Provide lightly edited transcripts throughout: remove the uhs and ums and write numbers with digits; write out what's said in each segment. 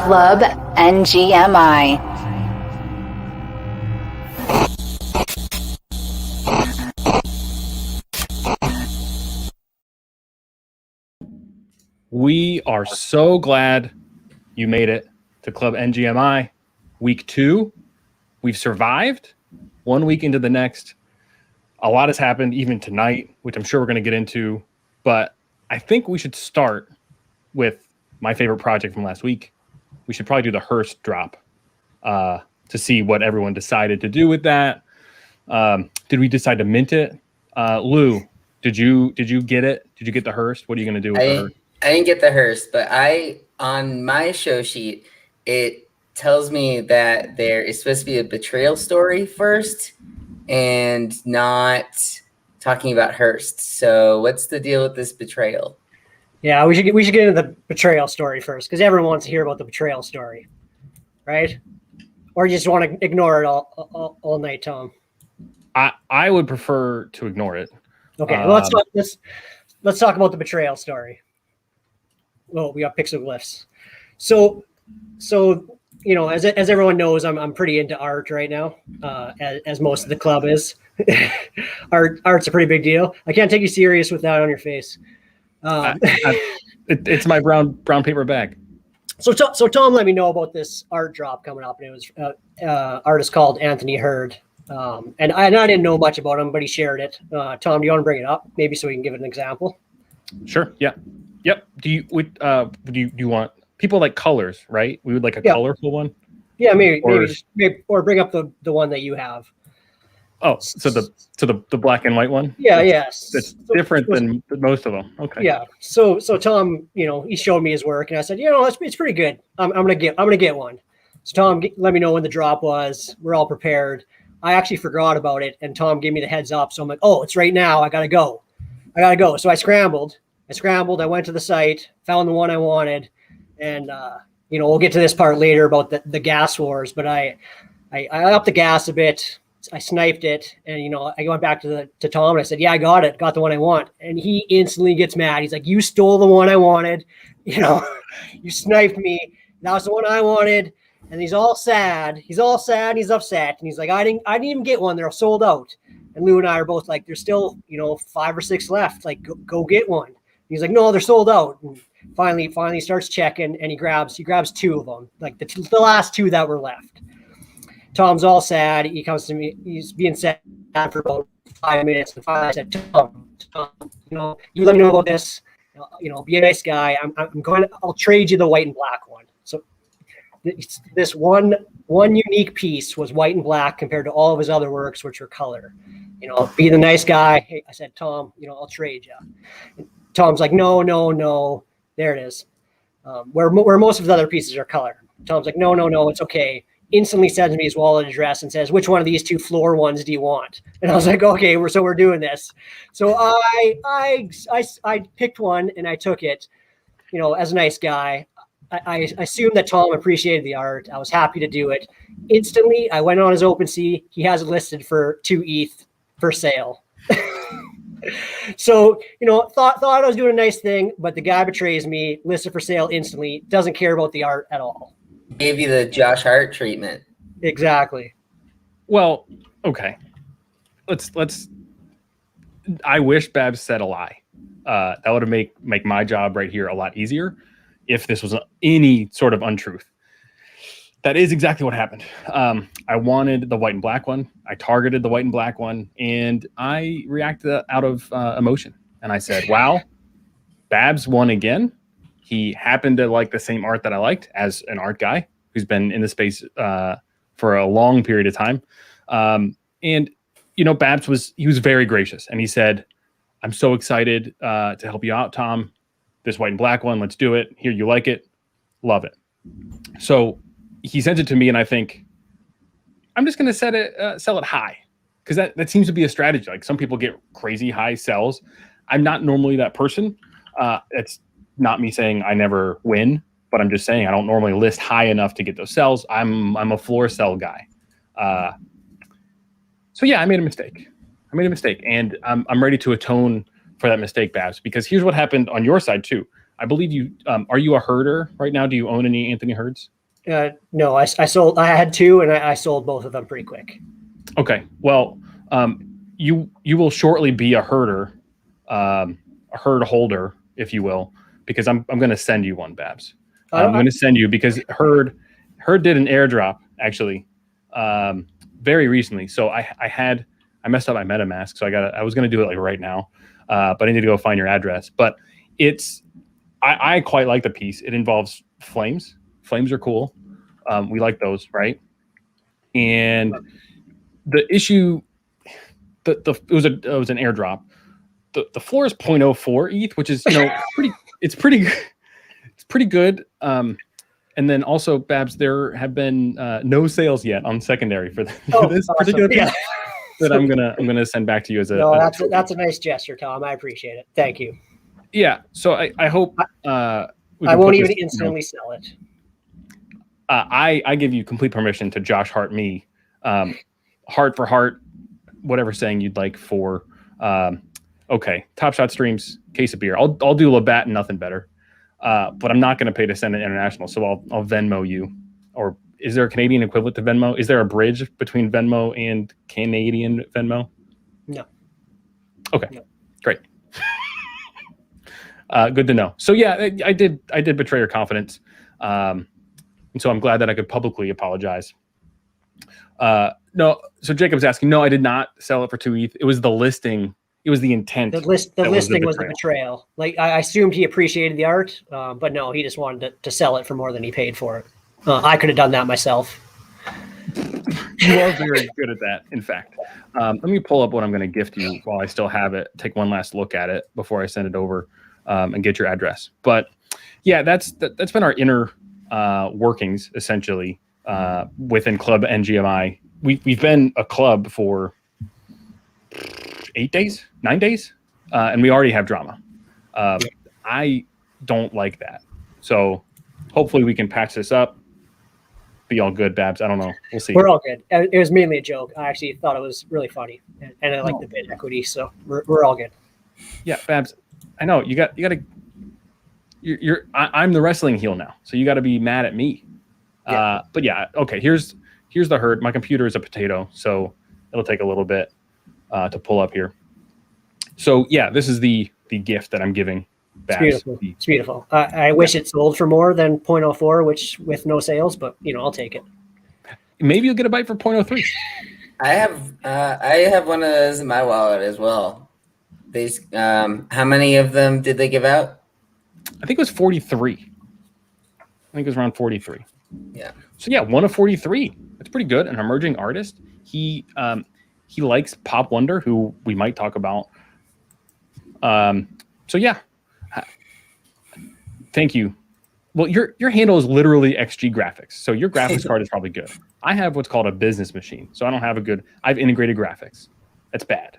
Club NGMI. We are so glad you made it to Club NGMI. Week 2, we've survived 1 week into the next. A lot has happened even tonight, which I'm sure we're going to get into. But I think we should start with my favorite project from last week. We should probably do the Hirst drop to see what everyone decided to do with that. Did we decide to mint it? Lou, did you get it? Did you get the Hirst? What are you going to do with the Hirst? I didn't get the Hirst, but on my show sheet, it tells me that there is supposed to be a betrayal story first and not talking about Hirst. So what's the deal with this betrayal? Yeah, we should get into the betrayal story first, because everyone wants to hear about the betrayal story, right? Or you just want to ignore it all night, Tom? I would prefer to ignore it. Okay, well, let's talk about the betrayal story. Well, we got pixel glyphs. So you know, as everyone knows, I'm pretty into art right now, as most of the club is. Art's a pretty big deal. I can't take you serious with that on your face. It's my brown paper bag. So Tom let me know about this art drop coming up, and it was artist called Anthony Hirst. And I didn't know much about him, but he shared it. Tom, do you want to bring it up, maybe so we can give it an example? Sure. Yeah. Yep. Do you want people like colors, right? We would like a colorful one. Yeah, maybe or bring up the one that you have. Oh, so the black and white one? Yeah, yes. It's different than most of them. Okay. Yeah. So Tom, you know, he showed me his work, and I said, you know, it's pretty good. I'm gonna get one. So Tom, let me know when the drop was. We're all prepared. I actually forgot about it, and Tom gave me the heads up. So I'm like, oh, it's right now. I gotta go. So I scrambled. I went to the site, found the one I wanted, and you know, we'll get to this part later about the gas wars. But I upped the gas a bit. I sniped it, and you know, I went back to Tom and I said, "Yeah, I got it. Got the one I want." And he instantly gets mad. He's like, "You stole the one I wanted. You know, you sniped me. That was the one I wanted." And he's all sad. He's upset, and he's like, "I didn't even get one. They're sold out." And Lou and I are both like, "There's still, you know, 5 or 6 left. Like, go get one." He's like, "No, they're sold out." And finally starts checking, and he grabs 2 of them, like the last 2 that were left. Tom's all sad. He comes to me. He's being sad for about 5 minutes. And finally I said, Tom, you know, you let me know about this. You know, be a nice guy. I'll trade you the white and black one. So this one unique piece was white and black compared to all of his other works, which were color. You know, be the nice guy. Hey, I said, Tom, you know, I'll trade you. And Tom's like, no. There it is. Where most of his other pieces are color. Tom's like, no, it's okay. Instantly sends me his wallet address and says, "Which one of these 2 floor ones do you want?" And I was like, "Okay, we're doing this." So I picked one and I took it. You know, as a nice guy, I assumed that Tom appreciated the art. I was happy to do it. Instantly, I went on his OpenSea. He has it listed for 2 ETH for sale. So, you know, thought I was doing a nice thing, but the guy betrays me. Listed for sale instantly. Doesn't care about the art at all. Gave you the Josh Hart treatment. Exactly. Well, okay. Let's. I wish Babs said a lie. That would have make my job right here a lot easier if this was any sort of untruth. That is exactly what happened. I wanted the white and black one. I targeted the white and black one, and I reacted out of emotion. And I said, "Wow, Babs won again." He happened to like the same art that I liked as an art guy who's been in the space for a long period of time. And, you know, Babs was very gracious. And he said, "I'm so excited to help you out, Tom. This white and black one, let's do it. Here, you like it. Love it." So he sent it to me, and I think, I'm just going to sell it high. Because that seems to be a strategy. Like, some people get crazy high sells. I'm not normally that person. It's not me saying I never win, but I'm just saying I don't normally list high enough to get those sells. I'm a floor sell guy. So yeah, I made a mistake. And I'm ready to atone for that mistake, Babs, because here's what happened on your side too. I believe you, are you a herder right now? Do you own any Anthony Hirst? No, I sold. I had two, and I sold both of them pretty quick. Okay. Well, you will shortly be a herder, a herd holder, if you will, because I'm going to send you one, Babs. I'm going to send you because herd did an airdrop actually very recently. So I messed up my MetaMask, so I was going to do it like right now, but I need to go find your address. But I quite like the piece. It involves flames. Flames are cool. We like those, right? And the issue, it was an airdrop. The floor is 0.04 ETH, which is pretty good. And then also, Babs, there have been no sales yet on secondary for this awesome. particular piece that I'm gonna send back to you as a. No, that's a nice gesture, Tom. I appreciate it. Thank you. Yeah. So I hope I won't even instantly sell it. I give you complete permission to Josh Hart me, heart for heart, whatever saying you'd like for. Okay, Top Shot streams, case of beer. I'll do Labatt and nothing better, but I'm not going to pay to send it international. So I'll Venmo you. Or is there a Canadian equivalent to Venmo? Is there a bridge between Venmo and Canadian Venmo? No. Okay, no. Great. Good to know. So yeah, I did betray your confidence. And so I'm glad that I could publicly apologize. No, so Jacob's asking, no, I did not sell it for 2 ETH. It was the listing. It was the intent. The listing was the betrayal. Like I assumed he appreciated the art, but no, he just wanted to sell it for more than he paid for it. I could have done that myself. You are very good at that, in fact. Let me pull up what I'm going to gift you while I still have it. Take one last look at it before I send it over and get your address. But yeah, that's been our inner workings essentially within Club NGMI. We've been a club for 9 days, and we already have drama. I don't like that. So hopefully we can patch this up. Be all good, Babs. I don't know. We'll see. We're all good. It was mainly a joke. I actually thought it was really funny, and I like the bid equity, so we're all good. Yeah, Babs. I know you got to. I'm the wrestling heel now, so you got to be mad at me. Yeah. But yeah, okay. Here's the herd. My computer is a potato, so it'll take a little bit to pull up here. So yeah, this is the gift that I'm giving. Babs. It's beautiful. It's beautiful. I wish it sold for more than 0.04, which with no sales, but I'll take it. Maybe you'll get a bite for 0.03. I have one of those in my wallet as well. These how many of them did they give out? I think it was 43. I think it was around 43. Yeah. So yeah, one of 43. That's pretty good. An emerging artist. He likes Pop Wonder, who we might talk about. So yeah. Thank you. Well, your handle is literally XG Graphics, so your graphics card is probably good. I have what's called a business machine, so I don't have I've integrated graphics. That's bad.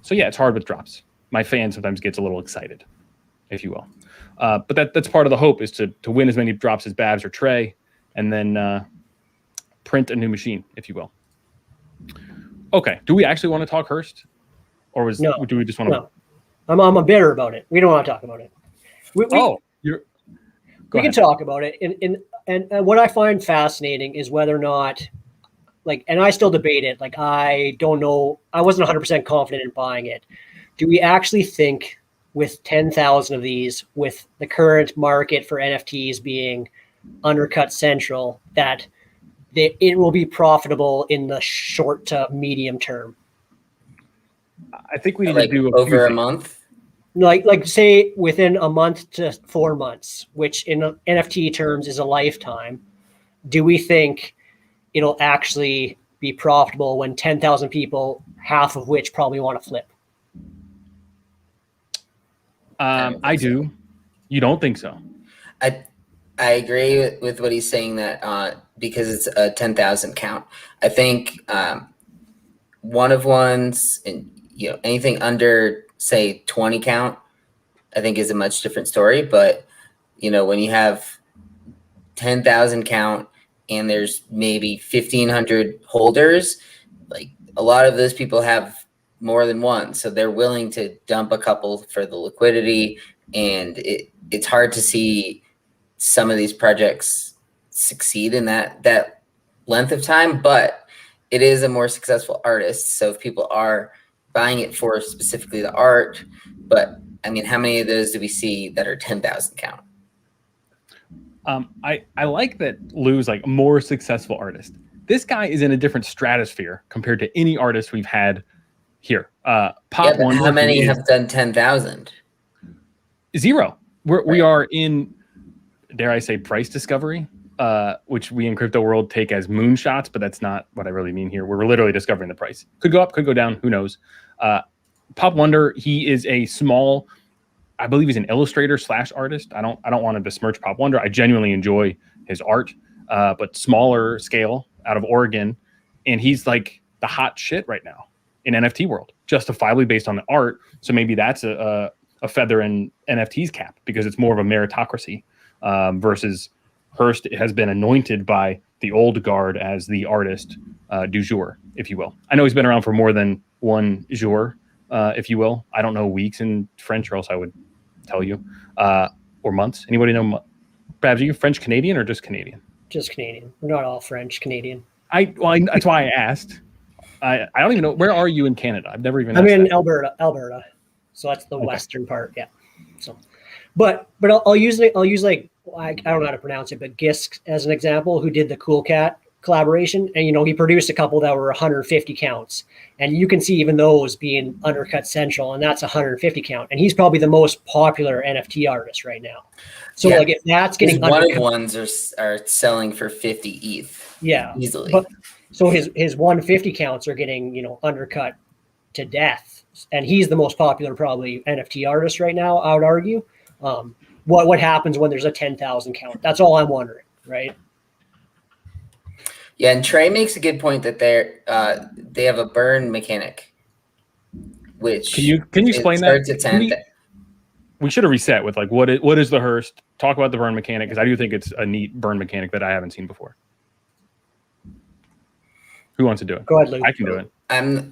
So yeah, it's hard with drops. My fan sometimes gets a little excited, if you will. But that's part of the hope is to win as many drops as Babs or Trey, and then print a new machine, if you will. Okay. Do we actually want to talk Hearst, or do we just want to? No, I'm bitter about it. We don't want to talk about it. We can talk about it. And what I find fascinating is whether or not, and I still debate it. I don't know. I wasn't 100% confident in buying it. Do we actually think with 10,000 of these, with the current market for NFTs being undercut central, that it will be profitable in the short to medium term? I think we need to do over a month. Like say within a month to 4 months, which in NFT terms is a lifetime. Do we think it'll actually be profitable when 10,000 people, half of which probably want to flip? I do. You don't think so? I agree with what he's saying that because it's a 10,000 count. I think one of ones and anything under say 20 count, I think is a much different story. But when you have 10,000 count and there's maybe 1,500 holders, a lot of those people have more than one, so they're willing to dump a couple for the liquidity, and it's hard to see some of these projects succeed in that length of time, but it is a more successful artist. So if people are buying it for specifically the art, but I mean, how many of those do we see that are 10,000 count? I like that Lou's like more successful artist. This guy is in a different stratosphere compared to any artist we've had here. Pop Wonder, how many have done 10,000? Zero. We are in, dare I say, price discovery, which we in crypto world take as moonshots, but that's not what I really mean here. We're literally discovering the price. Could go up, could go down. Who knows? Pop Wonder, he is a small, I believe he's an illustrator / artist. I don't want to besmirch Pop Wonder. I genuinely enjoy his art, but smaller scale out of Oregon. And he's like the hot shit right now in NFT world, justifiably based on the art. So maybe that's a feather in NFT's cap because it's more of a meritocracy versus Hirst has been anointed by the old guard as the artist du jour, if you will. I know he's been around for more than one jour, if you will. I don't know weeks in French, or else I would tell you, or months. Anybody know? Babs, are you French Canadian or just Canadian? Just Canadian. We're not all French Canadian. That's why I asked. I don't even know. Where are you in Canada? I've never even. I'm in Alberta. So that's the western part. Yeah. So, but I'll use like, I don't know how to pronounce it, but Gisk as an example, who did the Cool Cat collaboration, and he produced a couple that were 150 counts, and you can see even those being undercut central, and that's 150 count, and he's probably the most popular NFT artist right now. So like if that's getting one of ones are selling for 50 ETH, easily. But so his 150 counts are getting undercut to death, and he's the most popular probably NFT artist right now, I would argue. What happens when there's a 10,000 count? That's all I'm wondering, right? Yeah, and Trey makes a good point that they have a burn mechanic, which can you explain that? We should have reset with like what is the Hirst? Talk about the burn mechanic, because I do think it's a neat burn mechanic that I haven't seen before. Who wants to do it? Go ahead, Luke. I can do it. I'm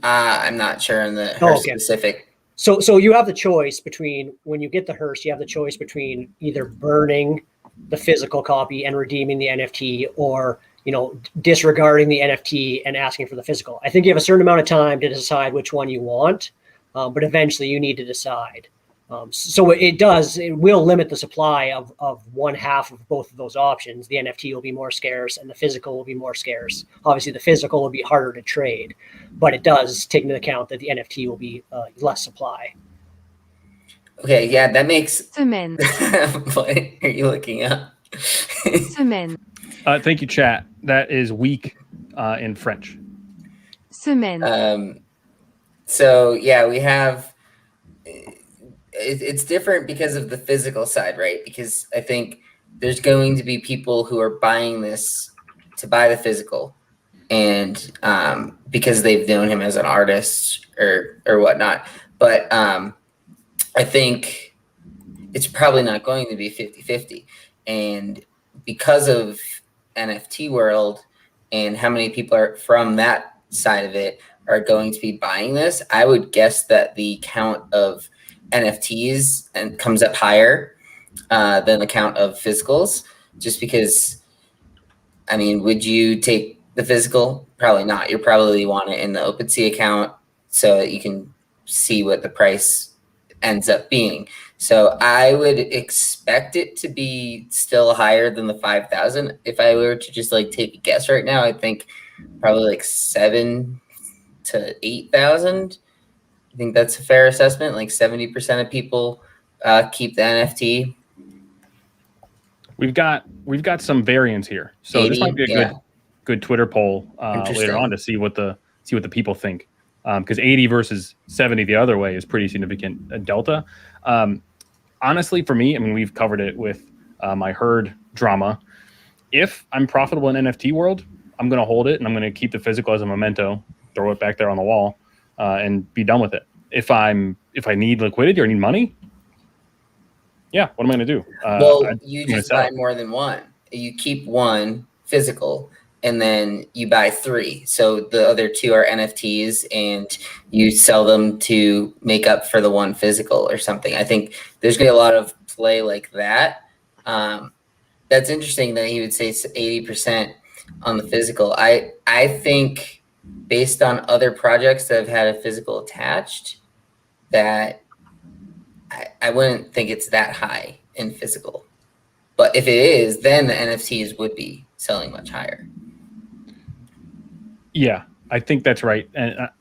not sure on the Hirst specific. So you have the choice between, when you get the Hirst, you have the choice between either burning the physical copy and redeeming the NFT, or disregarding the NFT and asking for the physical. I think you have a certain amount of time to decide which one you want, but eventually you need to decide. So it will limit the supply of one half of both of those options. The NFT will be more scarce and the physical will be more scarce. Obviously the physical will be harder to trade, but it does take into account that the NFT will be less supply. Okay, yeah, that makes Cement. What are you looking up? Cement. Thank you, chat. That is weak in French. Cement. So yeah, we have. It's different because of the physical side, right? Because I think there's going to be people who are buying this to buy the physical, and because they've known him as an artist or whatnot. But I think it's probably not going to be 50-50. And because of NFT world and how many people are from that side of it are going to be buying this, I would guess that the count of NFTs and comes up higher than the count of physicals, just because, I mean, would you take the physical? Probably not. You probably want it in the OpenSea account so that you can see what the price ends up being. So I would expect it to be still higher than the 5,000. If I were to just like take a guess right now, I think probably like 7,000 to 8,000. I think that's a fair assessment. Like 70% of people keep the NFT. We've got some variance here, so 80, this might be a good Twitter poll later on to see what the people think. Because 80 versus 70 the other way is pretty significant delta. Honestly, for me, I mean, we've covered it with my herd drama. If I'm profitable in NFT world, I'm going to hold it and I'm going to keep the physical as a memento, throw it back there on the wall, and be done with it. If I need liquidity or need money, yeah, what am I going to do? You just buy more than one. You keep one physical, and then you buy 3. So the other 2 are NFTs, and you sell them to make up for the one physical or something. I think there's going to be a lot of play like that. that's interesting that he would say 80% on the physical. I think based on other projects that have had a physical attached, that I wouldn't think it's that high in physical. But if it is, then the NFTs would be selling much higher. Yeah, I think that's right.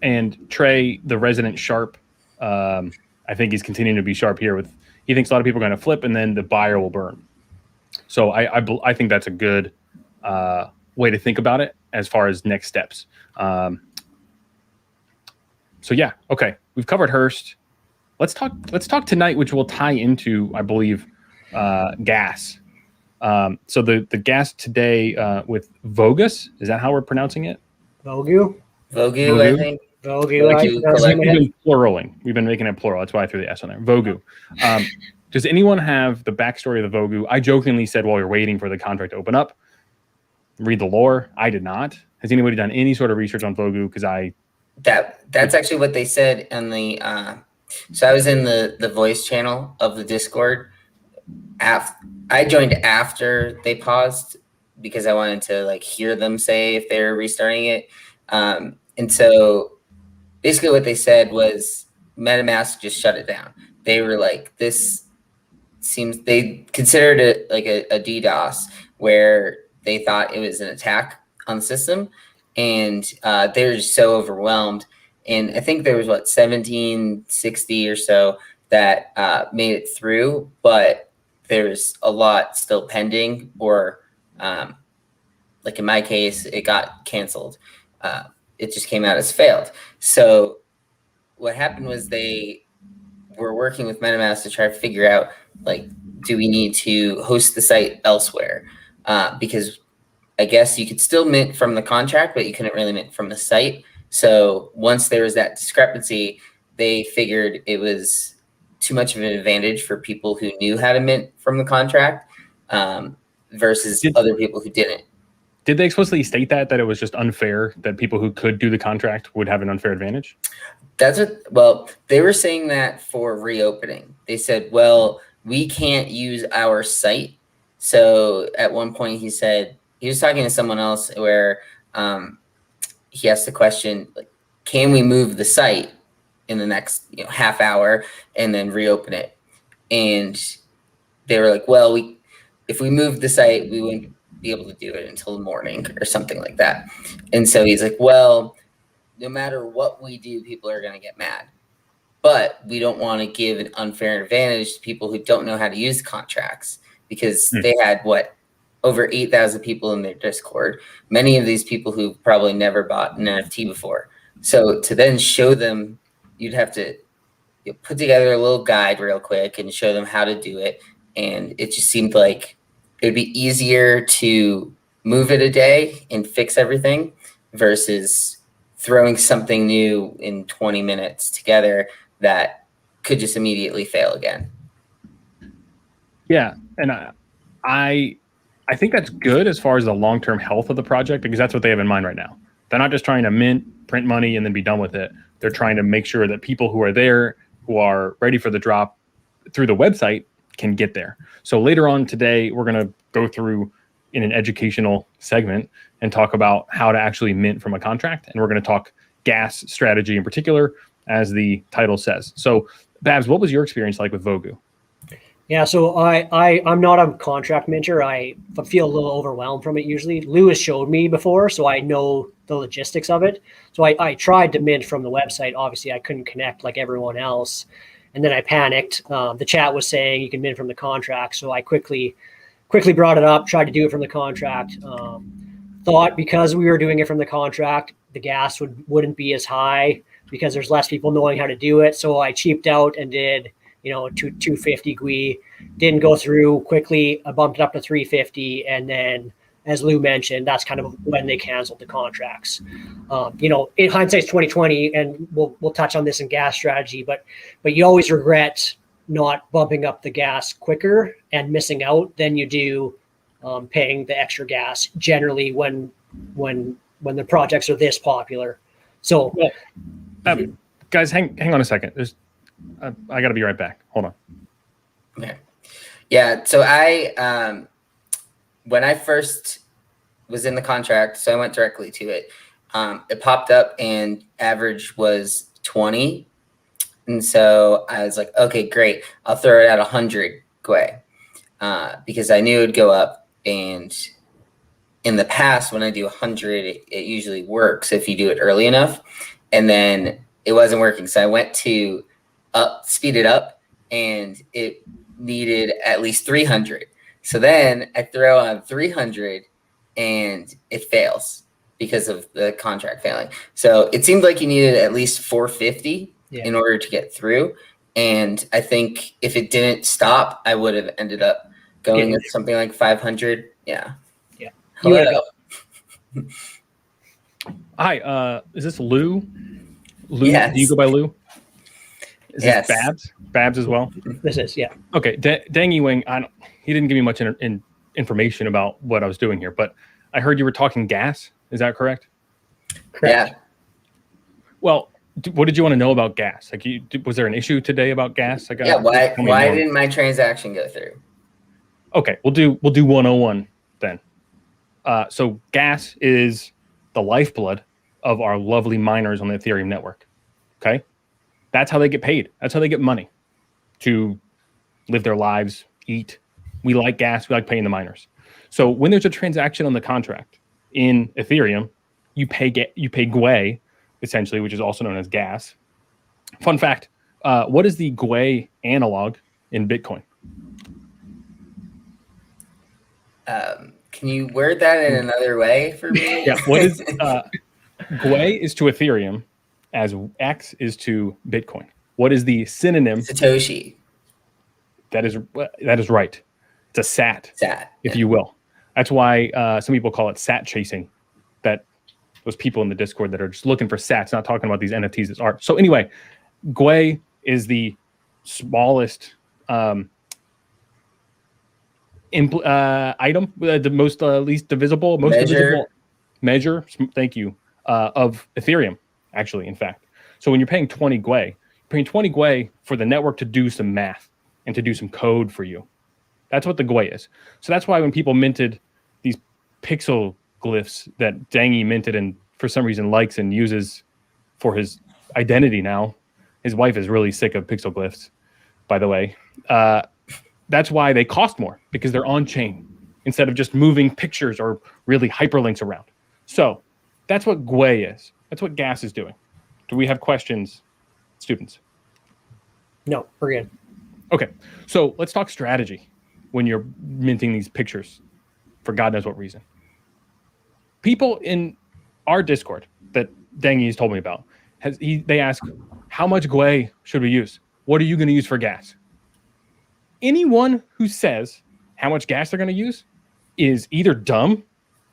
And Trey, the resident sharp, I think he's continuing to be sharp here. He thinks a lot of people are going to flip, and then the buyer will burn. So I think that's a good way to think about it as far as next steps. So yeah, okay, we've covered Hearst. Let's talk tonight, which will tie into, I believe, gas. So the gas today with Vogus, is that how we're pronouncing it? Vogu, I think. Vogu. We've been making it plural. That's why I threw the S on there. Vogu. Does anyone have the backstory of the Vogu? I jokingly said while we were waiting for the contract to open up, read the lore. I did not. Has anybody done any sort of research on Vogu? Because that's actually what they said in the. So I was in the voice channel of the Discord. I joined after they paused because I wanted to like hear them say if they're restarting it. And so basically what they said was MetaMask just shut it down. They were like, they considered it like a DDoS where they thought it was an attack on the system. And they were just so overwhelmed. And I think there was 1760 or so that made it through, but there's a lot still pending, or like in my case, it got canceled. It just came out as failed. So what happened was they were working with MetaMask to try to figure out, like, do we need to host the site elsewhere? Because I guess you could still mint from the contract, but you couldn't really mint from the site. So once there was that discrepancy, they figured it was too much of an advantage for people who knew how to mint from the contract versus other people who didn't. Did they explicitly state that it was just unfair that people who could do the contract would have an unfair advantage? Well, they were saying that for reopening. They said, well, we can't use our site. So at one point he said, he was talking to someone else where he asked the question, like, can we move the site in the next half hour and then reopen it? And they were like, well, if we moved the site, we wouldn't be able to do it until the morning or something like that. And so he's like, well, no matter what we do, people are going to get mad. But we don't want to give an unfair advantage to people who don't know how to use contracts, because they had over 8,000 people in their Discord. Many of these people who probably never bought an NFT before. So to then show them, you'd have to put together a little guide real quick and show them how to do it. And it just seemed like it would be easier to move it a day and fix everything versus throwing something new in 20 minutes together that could just immediately fail again. Yeah, and I think that's good as far as the long-term health of the project, because that's what they have in mind right now. They're not just trying to mint, print money, and then be done with it. They're trying to make sure that people who are there, who are ready for the drop through the website, can get there. So later on today, we're going to go through in an educational segment and talk about how to actually mint from a contract. And we're going to talk gas strategy in particular, as the title says. So Babs, what was your experience like with Vogu? Yeah, so I'm not a contract minter. I feel a little overwhelmed from it usually. Lewis showed me before, so I know the logistics of it. So I tried to mint from the website. Obviously, I couldn't connect like everyone else. And then I panicked. The chat was saying you can mint from the contract. So I quickly brought it up, tried to do it from the contract. Thought because we were doing it from the contract, the gas wouldn't be as high because there's less people knowing how to do it. So I cheaped out and did 250 Gwei. Didn't go through quickly. I bumped it up to 350, and then, as Lou mentioned, that's kind of when they canceled the contracts. In hindsight's 2020, and we'll touch on this in gas strategy, but you always regret not bumping up the gas quicker and missing out than you do paying the extra gas. Generally, when the projects are this popular, so guys, hang on a second. I got to be right back. Hold on. Okay. Yeah. So I when I first was in the contract, so I went directly to it. It popped up and average was 20. And so I was like, okay, great. I'll throw it at 100 Gwei because I knew it would go up. And in the past, when I do 100, it usually works if you do it early enough. And then it wasn't working. So I went to speed it up, and it needed at least 300. So then I throw on 300 and it fails because of the contract failing. So it seemed like you needed at least 450 in order to get through. And I think if it didn't stop, I would have ended up going with something like 500. Yeah. Yeah. Hello. Hi, is this Lou? Lou, Yes. do you go by Lou? Is Yes. this Babs? Babs as well? This is, yeah. Okay, Dangy Wing, he didn't give me much information about what I was doing here, but I heard you were talking gas. Is that correct? Correct. Yeah. Well, what did you want to know about gas? Like, was there an issue today about gas? Why didn't my transaction go through? Okay, we'll do 101 then. So gas is the lifeblood of our lovely miners on the Ethereum network. Okay, that's how they get paid. That's how they get money to live their lives, eat. We like gas. We like paying the miners. So when there's a transaction on the contract in Ethereum, you pay Gwei, essentially, which is also known as gas. Fun fact: what is the Gwei analog in Bitcoin? Can you word that in another way for me? Yeah. What is Gwei is to Ethereum as X is to Bitcoin. What is the synonym? Satoshi. That is right. It's a sat, if you will. That's why some people call it sat chasing. That those people in the Discord that are just looking for sats, not talking about these NFTs as art. So anyway, Gwei is the smallest item, the most least divisible, divisible measure. Thank you, of Ethereum. Actually, in fact, so when you're paying 20 Gwei, you're paying 20 Gwei for the network to do some math and to do some code for you. That's what the Gwei is. So that's why when people minted these pixel glyphs that Dangy minted and for some reason likes and uses for his identity now, his wife is really sick of pixel glyphs, by the way. That's why they cost more, because they're on chain instead of just moving pictures or really hyperlinks around. So that's what Gwei is. That's what gas is doing. Do we have questions, students? No, we're good. Okay, so let's talk strategy when you're minting these pictures for God knows what reason. People in our Discord that Dangy has told me about, they ask, how much Gwei should we use? What are you going to use for gas? Anyone who says how much gas they're going to use is either dumb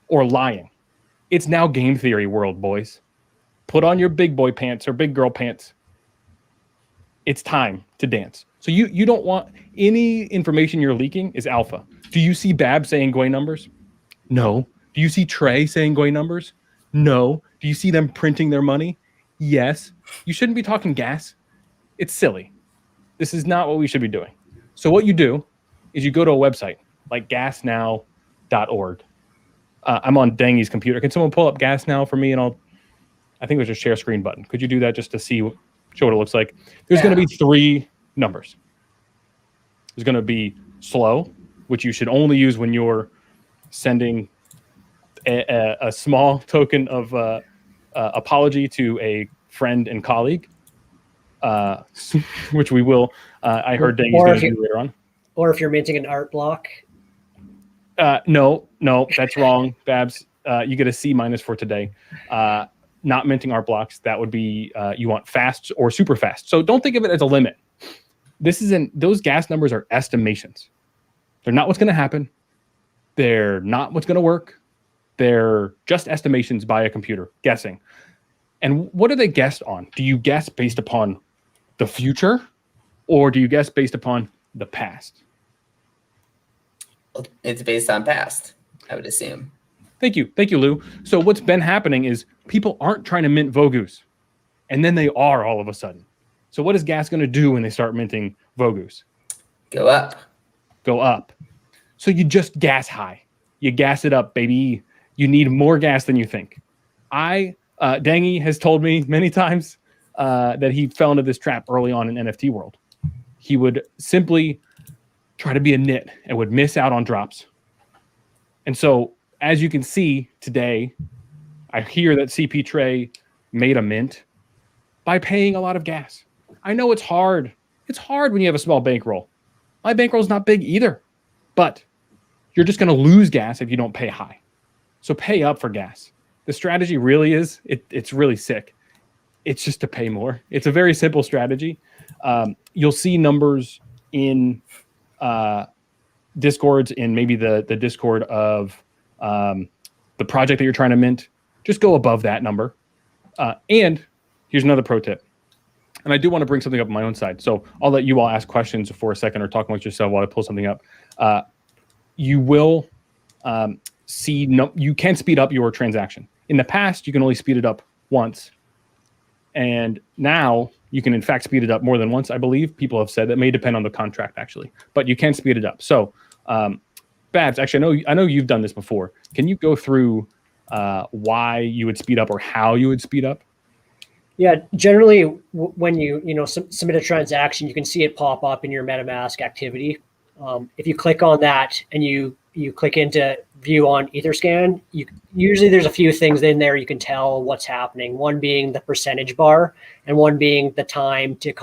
or lying. It's now game theory world, boys. Put on your big boy pants or big girl pants. It's time to dance. So you don't want any information you're leaking is alpha. Do you see Bab saying Gwei numbers? No. Do you see Trey saying Gwei numbers? No. Do you see them printing their money? Yes. You shouldn't be talking gas. It's silly. This is not what we should be doing. So what you do is you go to a website like gasnow.org. I'm on Dangy's computer. Can someone pull up Gas Now for me? And I think there's a share screen button. Could you do that just to show what it looks like? There's going to be 3 numbers. There's going to be slow, which you should only use when you're sending a small token of apology to a friend and colleague, which we will. I heard Dangy's going to do later on. Or if you're minting an art block. No, that's wrong, Babs. You get a C- for today. Not minting art blocks. That would be you want fast or super fast. So don't think of it as a limit. Those gas numbers are estimations. They're not what's going to happen. They're not what's going to work. They're just estimations by a computer guessing. And what are they guessed on? Do you guess based upon the future, or do you guess based upon the past? It's based on past, I would assume. Thank you, Lou. So what's been happening is people aren't trying to mint Vogus, and then they are all of a sudden. So what is gas going to do when they start minting Vogus? Go up. Go up. So you just gas high. You gas it up, baby. You need more gas than you think. Dangy has told me many times that he fell into this trap early on in NFT world. He would simply try to be a nit and would miss out on drops. And so, as you can see today, I hear that CP Trey made a mint by paying a lot of gas. I know it's hard. It's hard when you have a small bankroll. My bankroll is not big either, but you're just going to lose gas if you don't pay high. So pay up for gas. The strategy really is, it's really sick. It's just to pay more. It's a very simple strategy. You'll see numbers in Discords, in maybe the Discord of the project that you're trying to mint. Just go above that number. And here's another pro tip. And I do want to bring something up on my own side. So I'll let you all ask questions for a second or talk amongst yourself while I pull something up. You will you can speed up your transaction. In the past, you can only speed it up once. And now you can, in fact, speed it up more than once, I believe. People have said that may depend on the contract, actually. But you can speed it up. So, Babs, actually, I know you've done this before. Can you go through why you would speed up or how you would speed up? Yeah, generally, when you submit a transaction, you can see it pop up in your MetaMask activity. If you click on that and you click into view on Etherscan, usually there's a few things in there you can tell what's happening. One being the percentage bar, and one being the time to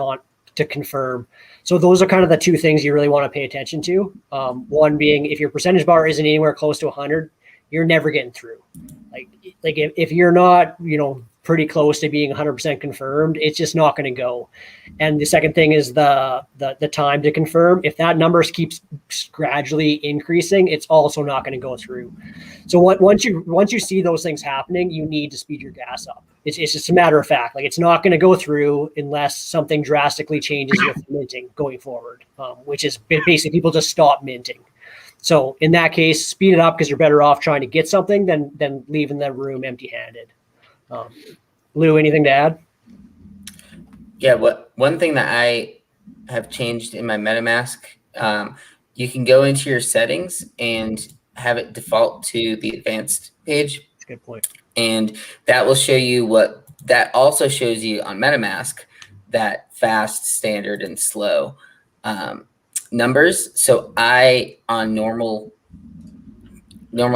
confirm. So those are kind of the two things you really want to pay attention to. One being, if your percentage bar isn't anywhere close to 100, you're never getting through. Like if you're not, pretty close to being 100% confirmed, it's just not going to go. And the second thing is the time to confirm. If that number keeps gradually increasing, it's also not going to go through. So once you see those things happening, you need to speed your gas up. It's just a matter of fact. Like, it's not going to go through unless something drastically changes with minting going forward, which is basically people just stop minting. So in that case, speed it up, because you're better off trying to get something than leaving the room empty-handed. Lou, anything to add? Yeah, one thing that I have changed in my MetaMask, you can go into your settings and have it default to the advanced page. That's a good point. And that will show you that also shows you on MetaMask, that fast, standard, and slow numbers. So on normal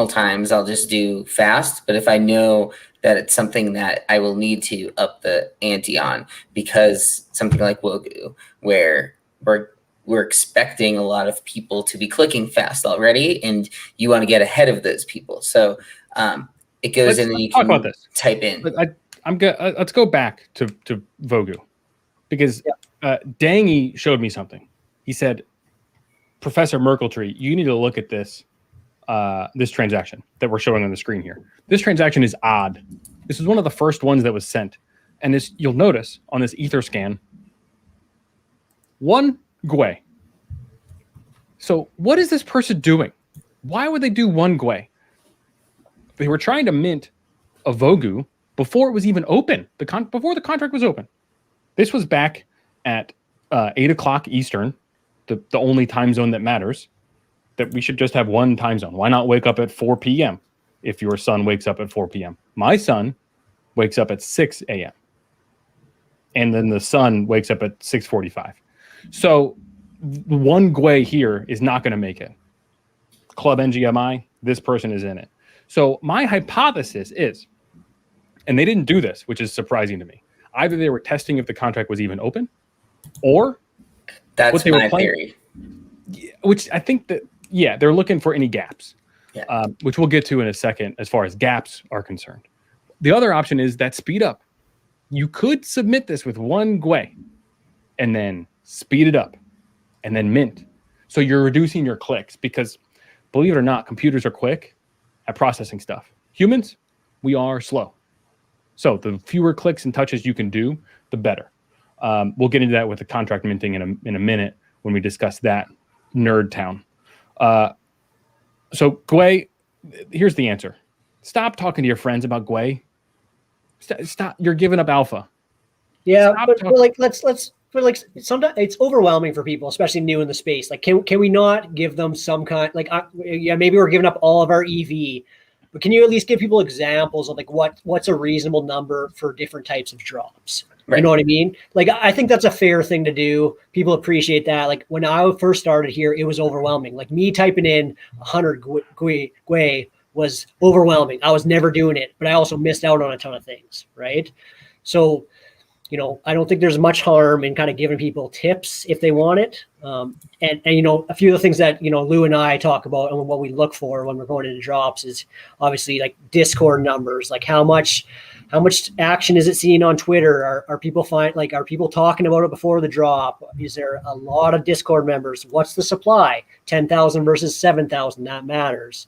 times, I'll just do fast. But if I know that it's something that I will need to up the ante on, because something like Vogu, where we're expecting a lot of people to be clicking fast already, and you want to get ahead of those people. So it goes in and you can type in. Let's go back to Vogu, because Dangy showed me something. He said, Professor Merkletree, you need to look at this transaction that we're showing on the screen here. This transaction is odd. This is one of the first ones that was sent. And this, you'll notice on this Etherscan, one Gwei. So what is this person doing? Why would they do one Gwei? They were trying to mint a Vogu before it was even open, before the contract was open. This was back at 8 o'clock Eastern, the only time zone that matters. That we should just have one time zone. Why not wake up at 4 p.m. if your son wakes up at 4 p.m.? My son wakes up at 6 a.m. And then the son wakes up at 6:45. So one Gwei here is not going to make it. Club ngmi, this person is in it. So my hypothesis is, and they didn't do this, which is surprising to me. Either they were testing if the contract was even open, or that's my theory. Which I think that, they're looking for any gaps, which we'll get to in a second as far as gaps are concerned. The other option is that speed up. You could submit this with one Gwei and then speed it up and then mint. So you're reducing your clicks, because believe it or not, computers are quick at processing stuff. Humans, we are slow. So the fewer clicks and touches you can do, the better. We'll get into that with the contract minting in a minute when we discuss that nerd town. So Gwei, here's the answer. Stop talking to your friends about Gwei. Stop. You're giving up alpha. Yeah, but let's but like sometimes it's overwhelming for people, especially new in the space. Like, can we not give them some kind, like, yeah, maybe we're giving up all of our EV, but can you at least give people examples of like what's a reasonable number for different types of drops? Right. You know what I mean? Like, I think that's a fair thing to do. People appreciate that. Like when I first started here, it was overwhelming. Like me typing in 100 Gwei was overwhelming. I was never doing it, but I also missed out on a ton of things. Right. So, you know, I don't think there's much harm in kind of giving people tips if they want it. And you know, a few of the things that, you know, Lou and I talk about and what we look for when we're going into drops is obviously like Discord numbers, like how much action is it seeing on Twitter? Are people are people talking about it before the drop? Is there a lot of Discord members? What's the supply? 10,000 versus 7,000, that matters.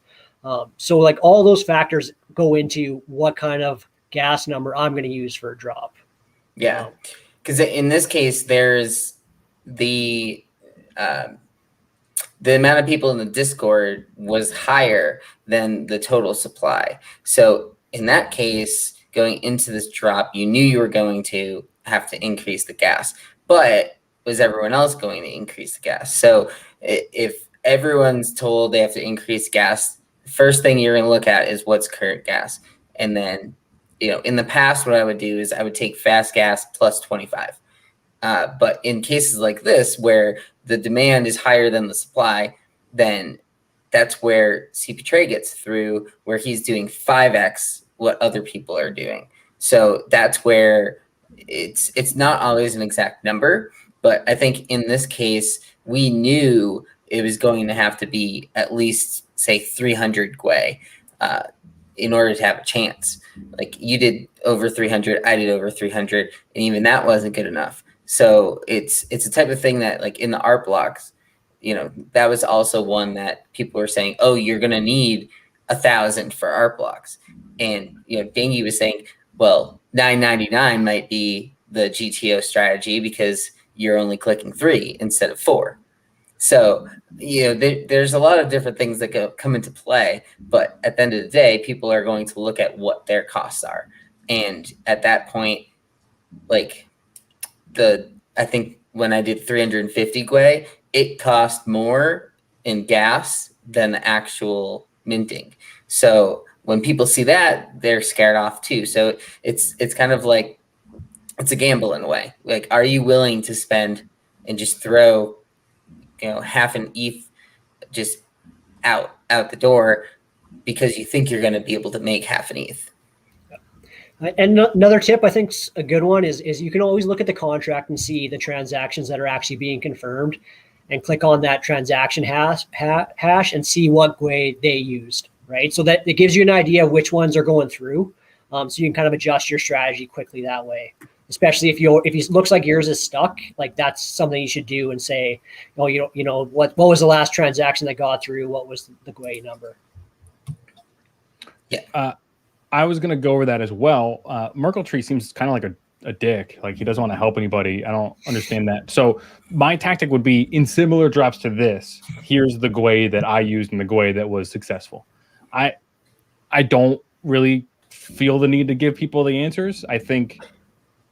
So like all those factors go into what kind of gas number I'm going to use for a drop. Yeah, because in this case, there's the amount of people in the Discord was higher than the total supply. So in that case, going into this drop, you knew you were going to have to increase the gas, but was everyone else going to increase the gas? So if everyone's told they have to increase gas, the first thing you're going to look at is what's current gas, and then, you know, in the past, what I would do is I would take fast gas plus 25. But in cases like this, where the demand is higher than the supply, then that's where CP gets through, where he's doing 5x what other people are doing. So that's where it's not always an exact number, but I think in this case, we knew it was going to have to be at least, say, 300 Gwei in order to have a chance. Like you did over 300, I did over 300, and even that wasn't good enough. So it's a type of thing that, like in the art blocks, you know, that was also one that people were saying, oh, you're going to need 1,000 for art blocks. And, you know, Dangy was saying, well, 999 might be the GTO strategy because you're only clicking 3 instead of 4. So, you know, there's a lot of different things that come into play, but at the end of the day, people are going to look at what their costs are. And at that point, like I think when I did 350 Gwei, it cost more in gas than the actual minting. So when people see that, they're scared off too. So it's kind of like, it's a gamble in a way. Like, are you willing to spend and just throw, you know, half an ETH just out the door because you think you're going to be able to make half an ETH? And another tip, I think a good one is you can always look at the contract and see the transactions that are actually being confirmed and click on that transaction hash and see what Gwei they used, right? So that it gives you an idea of which ones are going through. So you can kind of adjust your strategy quickly that way. Especially if it looks like yours is stuck, like that's something you should do and say, oh, you know, what was the last transaction that got through? What was the Gwei number? Yeah. I was going to go over that as well. Merkletree seems kind of like a dick. Like he doesn't want to help anybody. I don't understand that. So my tactic would be, in similar drops to this, here's the Gwei that I used and the Gwei that was successful. I don't really feel the need to give people the answers. I think,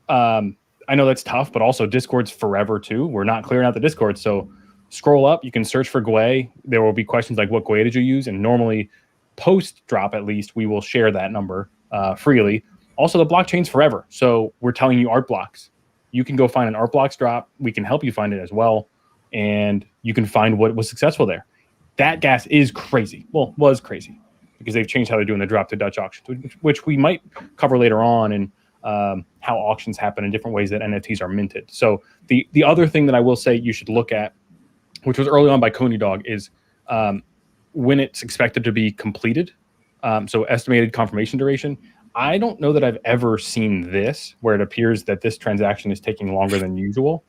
I know that's tough, but also Discord's forever too. We're not clearing out the Discord. So scroll up, you can search for Gwei. There will be questions like, what Gwei did you use? And normally post drop, at least, we will share that number freely. Also, the blockchain's forever. So we're telling you art blocks. You can go find an art blocks drop. We can help you find it as well. And you can find what was successful there. That gas is crazy. Well, was crazy because they've changed how they're doing the drop to Dutch auctions, which we might cover later on, and how auctions happen in different ways that NFTs are minted. So the other thing that I will say you should look at, which was early on by Coney Dog, is when it's expected to be completed. So estimated confirmation duration. I don't know that I've ever seen this where it appears that this transaction is taking longer than usual.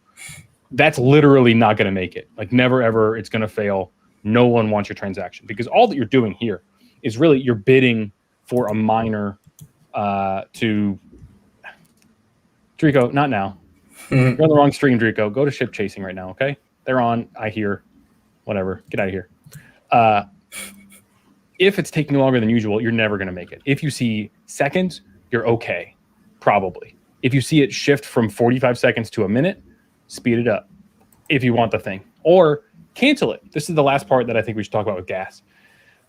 That's literally not going to make it. Like never, ever, it's going to fail. No one wants your transaction because all that you're doing here is really you're bidding for a miner to... Drico, not now. You're on the wrong stream, Drico. Go to ship chasing right now, okay? They're on, I hear. Whatever. Get out of here. If it's taking longer than usual, you're never going to make it. If you see seconds, you're okay, probably. If you see it shift from 45 seconds to a minute, speed it up if you want the thing, or cancel it. This is the last part that I think we should talk about with gas,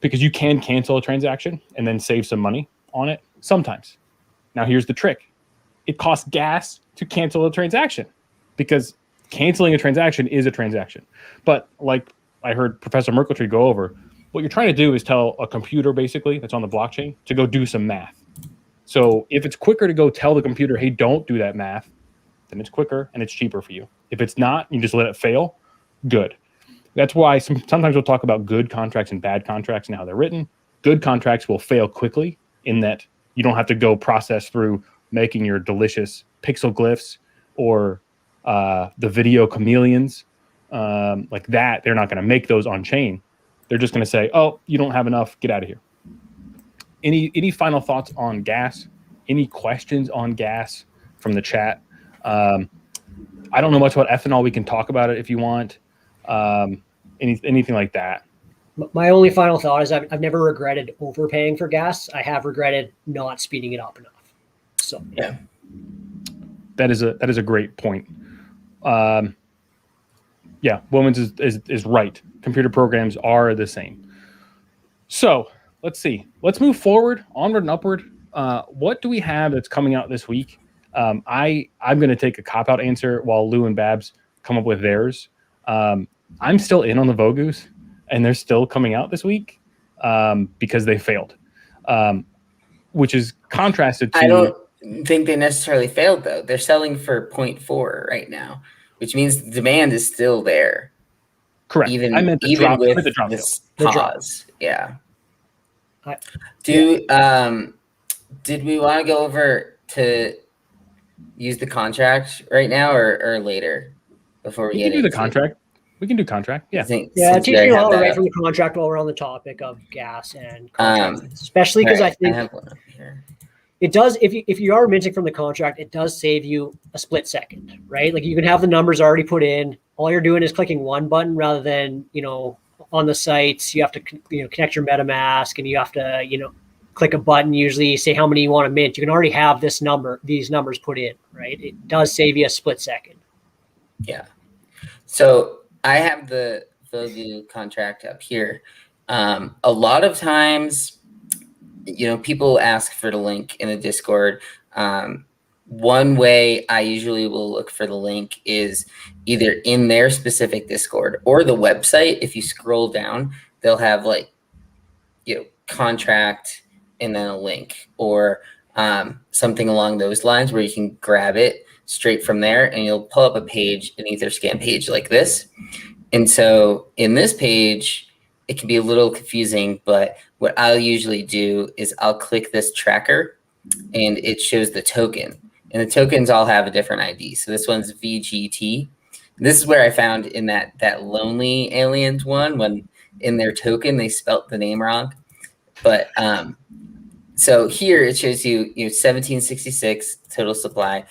because you can cancel a transaction and then save some money on it sometimes. Now, here's the trick. It costs gas to cancel a transaction, because canceling a transaction is a transaction. But like I heard Professor Merkletree go over, what you're trying to do is tell a computer, basically, that's on the blockchain, to go do some math. So if it's quicker to go tell the computer, hey, don't do that math, then it's quicker and it's cheaper for you. If it's not, you just let it fail, good. That's why sometimes we'll talk about good contracts and bad contracts and how they're written. Good contracts will fail quickly in that you don't have to go process through making your delicious pixel glyphs or the video chameleons like that. They're not going to make those on chain. They're just going to say, oh, you don't have enough, get out of here. Any final thoughts on gas? Any questions on gas from the chat? I don't know much about ethanol. We can talk about it if you want. Anything like that. My only final thought is I've never regretted overpaying for gas. I have regretted not speeding it up enough. So yeah, that is a great point. Yeah, Woman's is right. Computer programs are the same. So let's see. Let's move forward, onward and upward. What do we have that's coming out this week? I'm going to take a cop-out answer while Lou and Babs come up with theirs. I'm still in on the Vogus, and they're still coming out this week because they failed, which is contrasted to... I don't think they necessarily failed, though. They're selling for 0.4 right now, which means the demand is still there. Correct. Even with this the pause. Yeah. Did we want to go over to use the contract right now or later before we get into the contract? We can do contract. Yeah. Teach me all right from the contract while we're on the topic of gas and contracts, especially because I think it does. If you are minting from the contract, it does save you a split second, right? Like you can have the numbers already put in. All you're doing is clicking one button rather than, on the sites, you have to, connect your MetaMask and you have to, click a button, usually say how many you want to mint. You can already have these numbers put in, right? It does save you a split second. Yeah. So I have the Vogu contract up here. A lot of times, people ask for the link in the Discord. One way I usually will look for the link is either in their specific Discord or the website. If you scroll down, they'll have contract and then a link or something along those lines where you can grab it straight from there and you'll pull up a page, an Etherscan page like this. And so in this page, it can be a little confusing, but what I'll usually do is I'll click this tracker and it shows the token. And the tokens all have a different ID. So this one's VGT. This is where I found in that Lonely Aliens one, when in their token, they spelt the name wrong. But so here it shows you 1766 total supply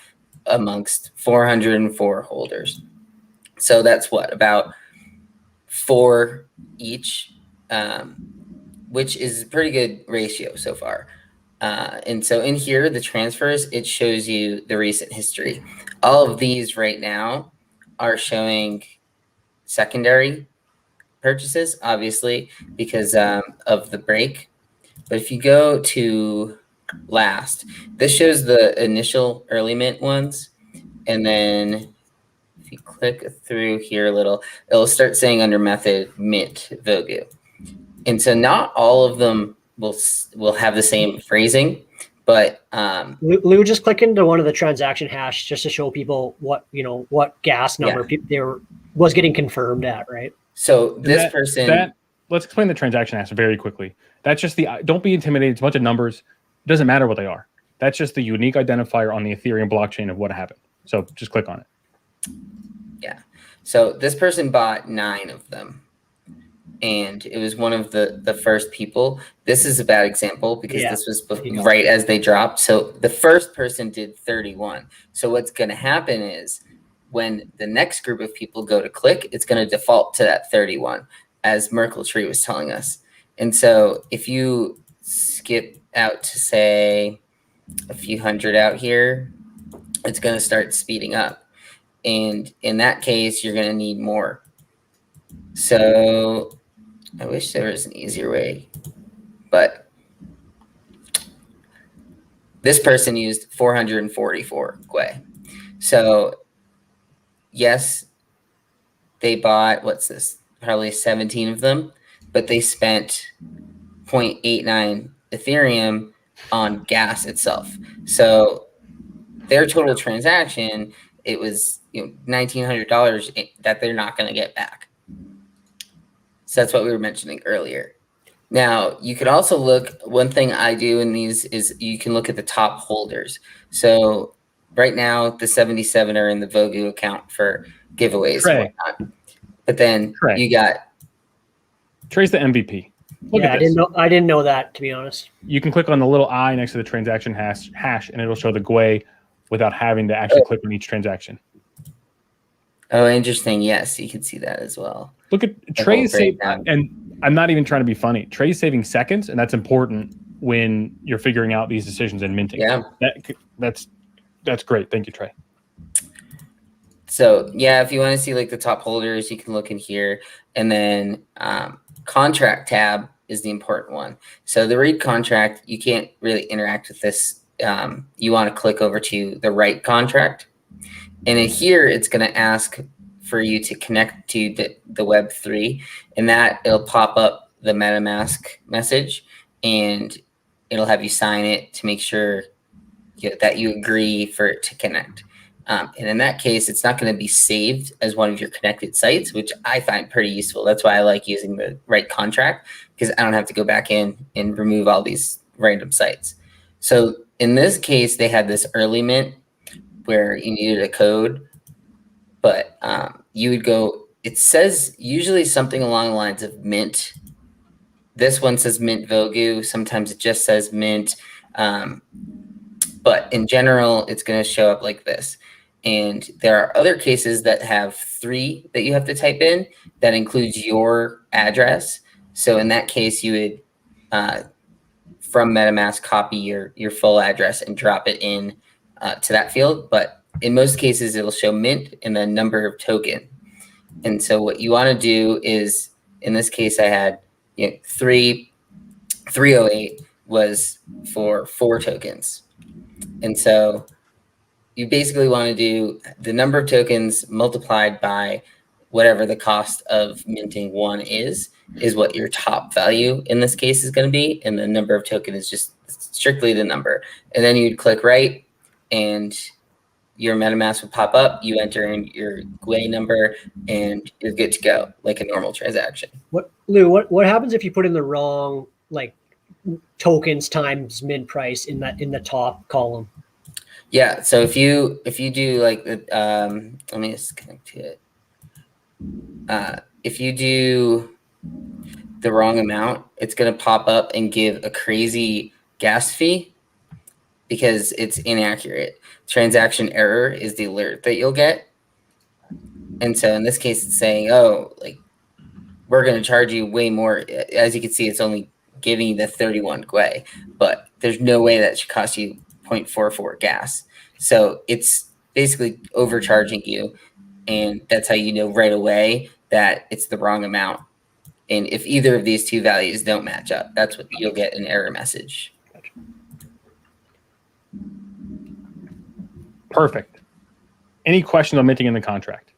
amongst 404 holders. So that's what, about 4 each, which is a pretty good ratio so far. And so in here, the transfers, it shows you the recent history. All of these right now are showing secondary purchases, obviously, because of the break. But if you go to last, this shows the initial early mint ones. And then if you click through here a little, it'll start saying under method mint Vogu. And so not all of them will have the same phrasing, but Lou, just click into one of the transaction hash just to show people what gas number was getting confirmed at, right? So this person, let's explain the transaction hash very quickly. That's just don't be intimidated. It's a bunch of numbers. It doesn't matter what they are. That's just the unique identifier on the Ethereum blockchain of what happened. So just click on it. Yeah. So this person bought 9 of them. And it was one of the first people. This is a bad example because this was right as they dropped. So the first person did 31. So what's going to happen is when the next group of people go to click, it's going to default to that 31, as Merkletree was telling us. And so if you skip out to, say, a few hundred out here, it's going to start speeding up. And in that case, you're going to need more. So I wish there was an easier way, but this person used 444 Gwei. So yes, they bought, what's this? Probably 17 of them, but they spent 0.89 Ethereum on gas itself. So their total transaction, it was $1,900 that they're not going to get back. So that's what we were mentioning earlier. Now, you could also look, one thing I do in these is you can look at the top holders. So right now, the 77 are in the Vogu account for giveaways and whatnot. But then you got... Trey's the MVP. Look at this. I didn't know that, to be honest. You can click on the little eye next to the transaction hash, and it'll show the Gwei without having to actually click on each transaction. Oh, interesting. Yes, you can see that as well. Look at Trey's saving, and I'm not even trying to be funny. Trey's saving seconds, and that's important when you're figuring out these decisions and minting. Yeah, that's great. Thank you, Trey. So yeah, if you want to see like the top holders, you can look in here, and then contract tab is the important one. So the read contract, you can't really interact with this. You want to click over to the right contract. And in here, it's going to ask for you to connect to the Web3, and that it'll pop up the MetaMask message, and it'll have you sign it to make sure that you agree for it to connect. And in that case, it's not going to be saved as one of your connected sites, which I find pretty useful. That's why I like using the right contract, because I don't have to go back in and remove all these random sites. So in this case, they had this early mint where you needed a code, but you would go, it says usually something along the lines of mint. This one says mint Vogu. Sometimes it just says mint. But in general, it's going to show up like this. And there are other cases that have 3 that you have to type in that includes your address. So in that case, you would, from MetaMask, copy your full address and drop it in to that field. But in most cases, it'll show mint and the number of token. And so what you want to do is, in this case, I had 308 was for 4 tokens. And so you basically want to do the number of tokens multiplied by whatever the cost of minting 1 is what your top value in this case is going to be. And the number of token is just strictly the number. And then you'd click right, and your MetaMask would pop up. You enter in your Gwei number, and you're good to go, like a normal transaction. Lou, what happens if you put in the wrong tokens times mint price in the top column? Yeah, so if you do like the let me just connect to it. If you do the wrong amount, it's gonna pop up and give a crazy gas fee because it's inaccurate. Transaction error is the alert that you'll get. And so in this case, it's saying, oh, like, we're gonna charge you way more. As you can see, it's only giving you the 31 Gwei, but there's no way that should cost you 0.44 gas. So it's basically overcharging you, and that's how you know right away that it's the wrong amount. And if either of these 2 values don't match up, that's what you'll get, an error message. Perfect. Any questions on minting in the contract?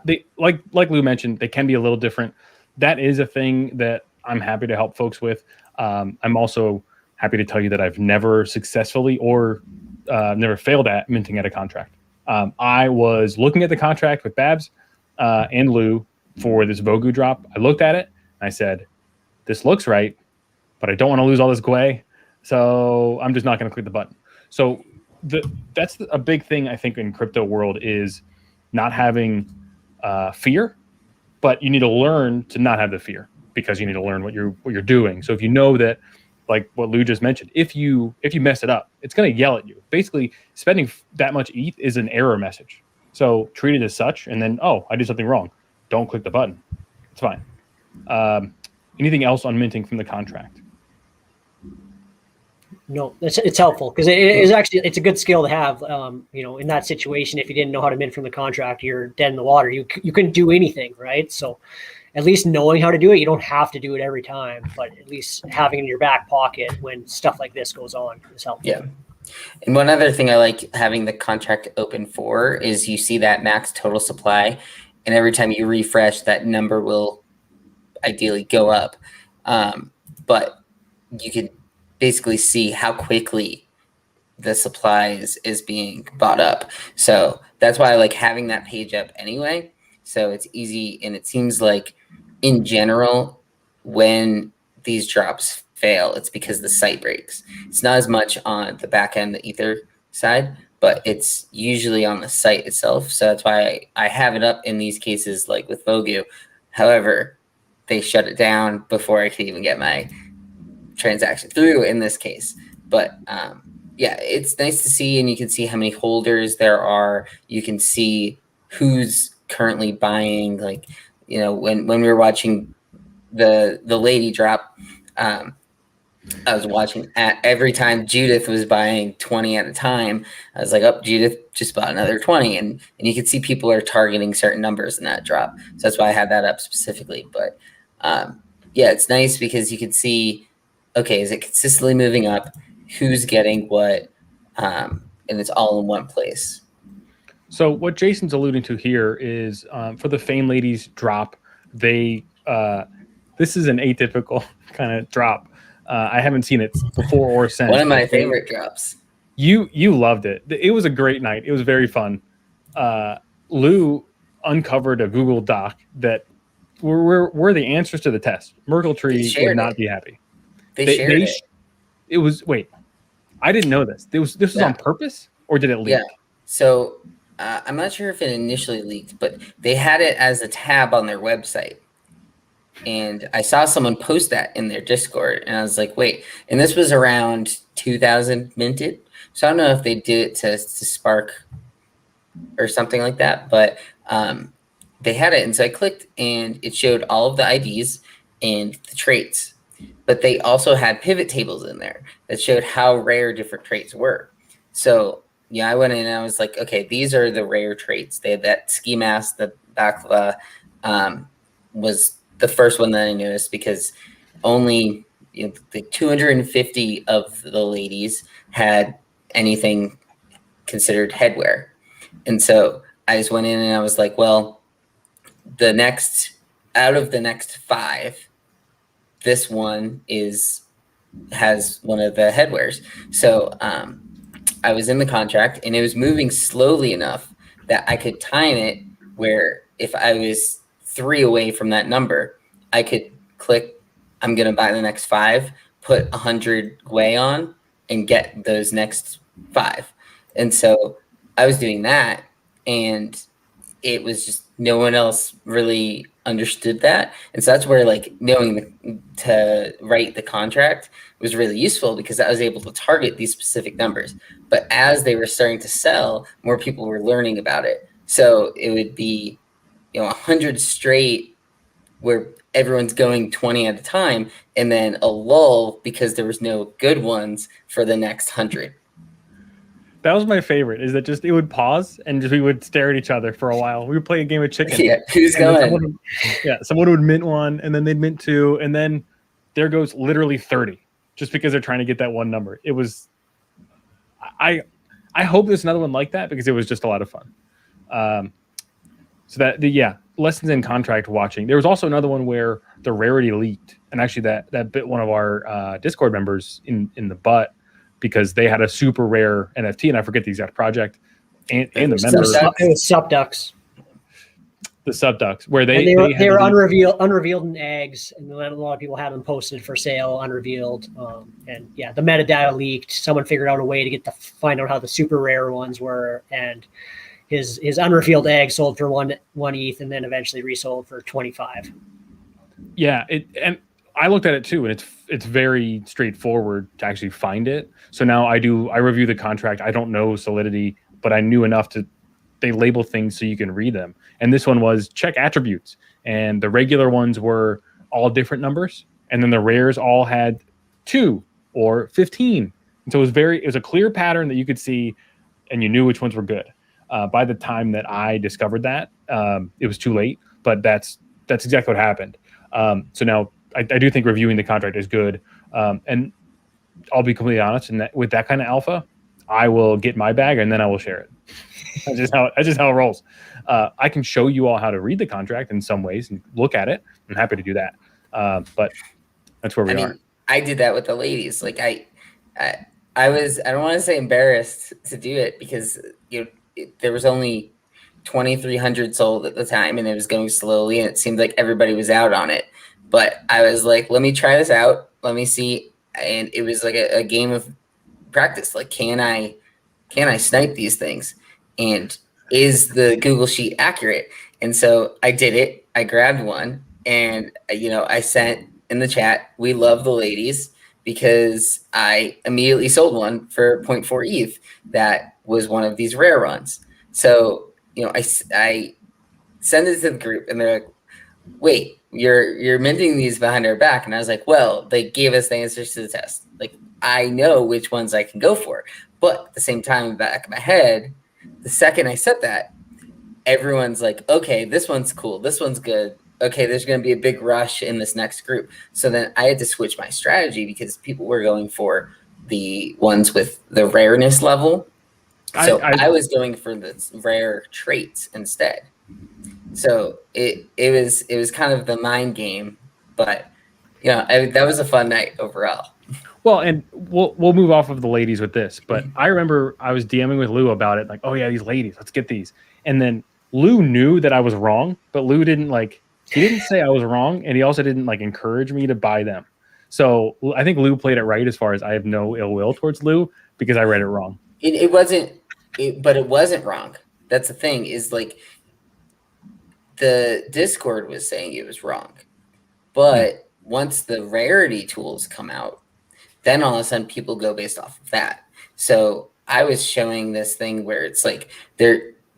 They like Lou mentioned, they can be a little different. That is a thing that I'm happy to help folks with. I'm also happy to tell you that I've never successfully or never failed at minting at a contract. I was looking at the contract with Babs and Lou for this Vogu drop. I looked at it and I said, this looks right, but I don't want to lose all this Gwei, so I'm just not going to click the button. So that's a big thing, I think, in crypto world, is not having fear, but you need to learn to not have the fear, because you need to learn what you're doing. So if you know that, like what Lou just mentioned, if you mess it up, it's going to yell at you. Basically, spending that much ETH is an error message. So treat it as such, and then, oh, I did something wrong. Don't click the button. It's fine. Anything else on minting from the contract? No, it's helpful because it is actually, it's a good skill to have. In that situation, if you didn't know how to mint from the contract, you're dead in the water. You couldn't do anything, right? So at least knowing how to do it, you don't have to do it every time, but at least having it in your back pocket when stuff like this goes on is helpful. Yeah. And one other thing I like having the contract open for is you see that max total supply, and every time you refresh, that number will ideally go up. But you can basically see how quickly the supply is being bought up. So that's why I like having that page up anyway. So it's easy, and it seems like in general, when these drops fail, it's because the site breaks. It's not as much on the back end, the Ether side, but it's usually on the site itself. So that's why I have it up in these cases, like with Vogu. However, they shut it down before I could even get my transaction through in this case. But yeah, it's nice to see, and you can see how many holders there are. You can see who's currently buying. Like, when we were watching the lady drop, I was watching at every time Judith was buying 20 at a time. I was like, oh, Judith just bought another 20. And you can see people are targeting certain numbers in that drop. So that's why I had that up specifically. But yeah, it's nice because you can see, okay, is it consistently moving up? Who's getting what? And it's all in one place. So what Jason's alluding to here is for the Fame Ladies drop, this is an atypical kind of drop. I haven't seen it before or since. One of my favorite drops. You loved it. It was a great night. It was very fun. Lou uncovered a Google Doc that were the answers to the test. Merkletree would not be happy. They shared it. It was, wait, I didn't know this. This was on purpose, or did it leak? Yeah. So I'm not sure if it initially leaked, but they had it as a tab on their website. And I saw someone post that in their Discord, and I was like, wait. And this was around 2000 minted. So I don't know if they did it to spark or something like that, but they had it. And so I clicked, and it showed all of the IDs and the traits. But they also had pivot tables in there that showed how rare different traits were. So yeah, I went in and I was like, okay, these are the rare traits. They had that ski mask, the baklava was the first one that I noticed, because only the 250 of the ladies had anything considered headwear. And so I just went in and I was like, well, out of the next 5, this one has one of the headwears. So I was in the contract, and it was moving slowly enough that I could time it where if I was 3 away from that number, I could click, I'm going to buy the next 5, put 100 Gwei on, and get those next 5. And so I was doing that, and it was just no one else really understood that. And so that's where like knowing to write the contract was really useful, because I was able to target these specific numbers. But as they were starting to sell, more people were learning about it. So it would be 100 straight where everyone's going 20 at a time, and then a lull because there was no good ones for the next 100. That was my favorite, is that just it would pause and we would stare at each other for a while. We would play a game of chicken. Yeah, who's going? Someone would mint 1, and then they'd mint 2, and then there goes literally 30, just because they're trying to get that one number. It was, I hope there's another one like that, because it was just a lot of fun. So that lessons in contract watching. There was also another one where the rarity leaked, and actually that bit one of our Discord members in the butt, because they had a super rare NFT, and I forget the exact project and the members. It was Subducks. The Subducks, where they were unrevealed in eggs, and then a lot of people had them posted for sale, unrevealed. And yeah, the metadata leaked. Someone figured out a way to find out how the super rare ones were, and his unrevealed egg sold for one ETH, and then eventually resold for 25. Yeah, and I looked at it too, and it's very straightforward to actually find it. So now I review the contract. I don't know Solidity, but I knew enough they label things so you can read them. And this one was check attributes, and the regular ones were all different numbers, and then the rares all had 2 or 15 And so it was a clear pattern that you could see, and you knew which ones were good. By the time that I discovered that, it was too late. But that's exactly what happened. So now I do think reviewing the contract is good. And I'll be completely honest, and with that kind of alpha, I will get my bag and then I will share it. That's just how it rolls. I can show you all how to read the contract in some ways and look at it. I'm happy to do that. But that's where we are. I did that with the ladies. Like I don't want to say embarrassed to do it because there was only 2,300 sold at the time and it was going slowly and it seemed like everybody was out on it. But I was like, let me try this out. Let me see. And it was like a game of practice. Like, can I snipe these things? And is the Google sheet accurate? And so I did it. I grabbed one and, I sent in the chat, we love the ladies, because I immediately sold one for 0.4 ETH that was one of these rare runs. So, I send it to the group and they're like, wait, you're minting these behind our back. And I was like, well, they gave us the answers to the test. Like, I know which ones I can go for. But at the same time, in the back of my head, the second I said that, everyone's like, okay, this one's cool. This one's good. Okay, there's going to be a big rush in this next group. So then I had to switch my strategy because people were going for the ones with the rareness level. So I was going for the rare traits instead. So it was kind of the mind game, but that was a fun night overall. Well, and we'll move off of the ladies with this, but I remember I was DMing with Lou about it, like, oh yeah, these ladies, let's get these. And then Lou knew that I was wrong, but Lou didn't he didn't say I was wrong, and he also didn't encourage me to buy them. So I think Lou played it right as far as I have no ill will towards Lou because I read it wrong. It wasn't wrong. That's the thing is the Discord was saying it was wrong. But once the rarity tools come out, then all of a sudden people go based off of that. So I was showing this thing where it's like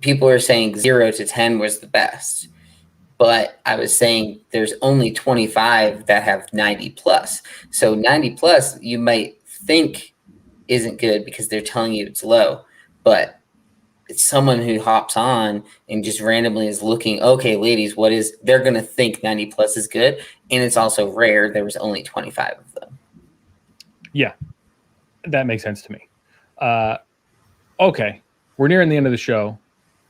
people are saying 0 to 10 was the best. But I was saying there's only 25 that have 90 plus. So 90 plus you might think isn't good because they're telling you it's low. But it's someone who hops on and just randomly is looking, okay, ladies, they're going to think 90 plus is good. And it's also rare. There was only 25 of them. Yeah, that makes sense to me. Okay, we're nearing the end of the show.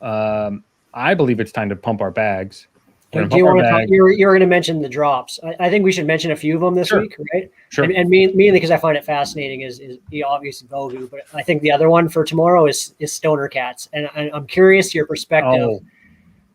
I believe it's time to pump our bags. Do you want to talk? You're going to mention the drops. I think we should mention a few of them this week, right? Sure. And mainly because I find it fascinating is obviously Vogu, but I think the other one for tomorrow is Stoner Cats, and I'm curious your perspective.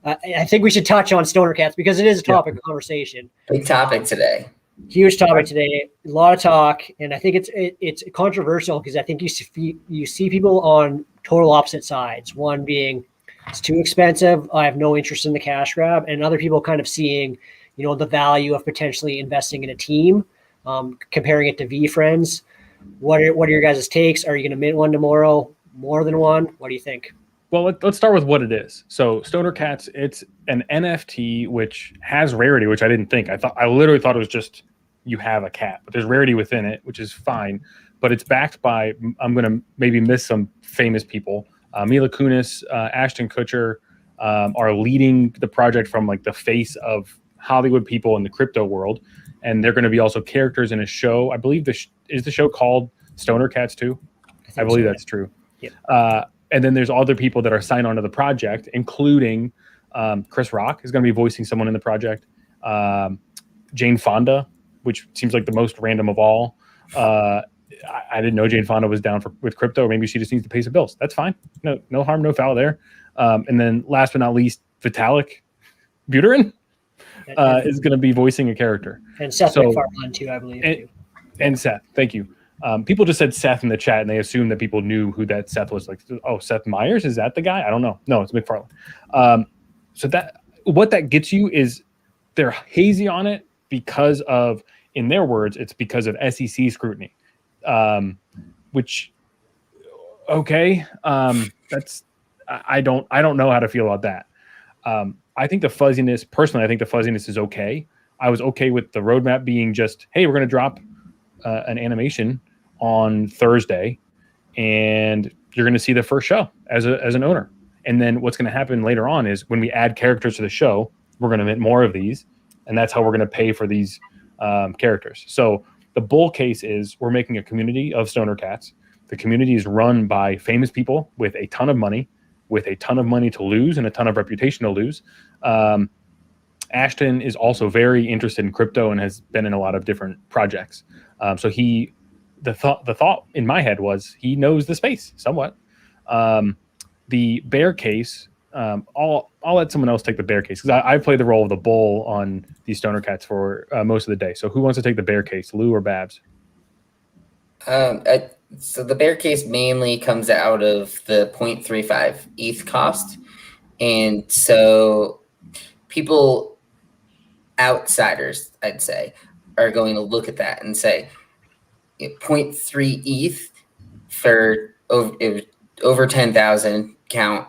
I think we should touch on Stoner Cats because it is a topic of conversation. Big topic today. Huge topic today. A lot of talk, and I think it's controversial because I think you see people on total opposite sides. One being, it's too expensive, I have no interest in the cash grab, and other people kind of seeing, the value of potentially investing in a team, comparing it to VFriends. What are your guys' takes? Are you going to mint one tomorrow? More than one? What do you think? Well, let's start with what it is. So Stoner Cats, it's an NFT which has rarity, which I didn't think. I literally thought it was just you have a cat, but there's rarity within it, which is fine. But it's backed by, I'm going to maybe miss some famous people. Mila Kunis, Ashton Kutcher are leading the project from the face of Hollywood people in the crypto world. And they're going to be also characters in a show. I believe is the show called Stoner Cats too? I believe that's true. Yeah. And then there's other people that are signed onto the project, including Chris Rock is going to be voicing someone in the project. Jane Fonda, which seems like the most random of all. I didn't know Jane Fonda was down with crypto. Maybe she just needs to pay some bills. That's fine. No harm, no foul there. And then last but not least, Vitalik Buterin is going to be voicing a character. And Seth MacFarlane too, I believe. And Seth, thank you. People just said Seth in the chat, and they assumed that people knew who that Seth was. Seth Meyers, is that the guy? I don't know. No, it's MacFarlane. So what that gets you is they're hazy on it because of, in their words, it's because of SEC scrutiny. Which, okay, that's I don't know how to feel about that. I think the fuzziness is okay. I was okay with the roadmap being just, hey, we're going to drop an animation on Thursday, and you're going to see the first show as an owner. And then what's going to happen later on is when we add characters to the show, we're going to mint more of these, and that's how we're going to pay for these characters. So the bull case is we're making a community of stoner cats. The community is run by famous people with a ton of money to lose and a ton of reputation to lose. Ashton is also very interested in crypto and has been in a lot of different projects. So the thought in my head was he knows the space somewhat. The bear case, I'll let someone else take the bear case because I play the role of the bull on these stoner cats for most of the day. So who wants to take the bear case, Lou or Babs? So the bear case mainly comes out of the 0.35 ETH cost. And so people, outsiders, I'd say, are going to look at that and say 0.3 ETH for over 10,000 count.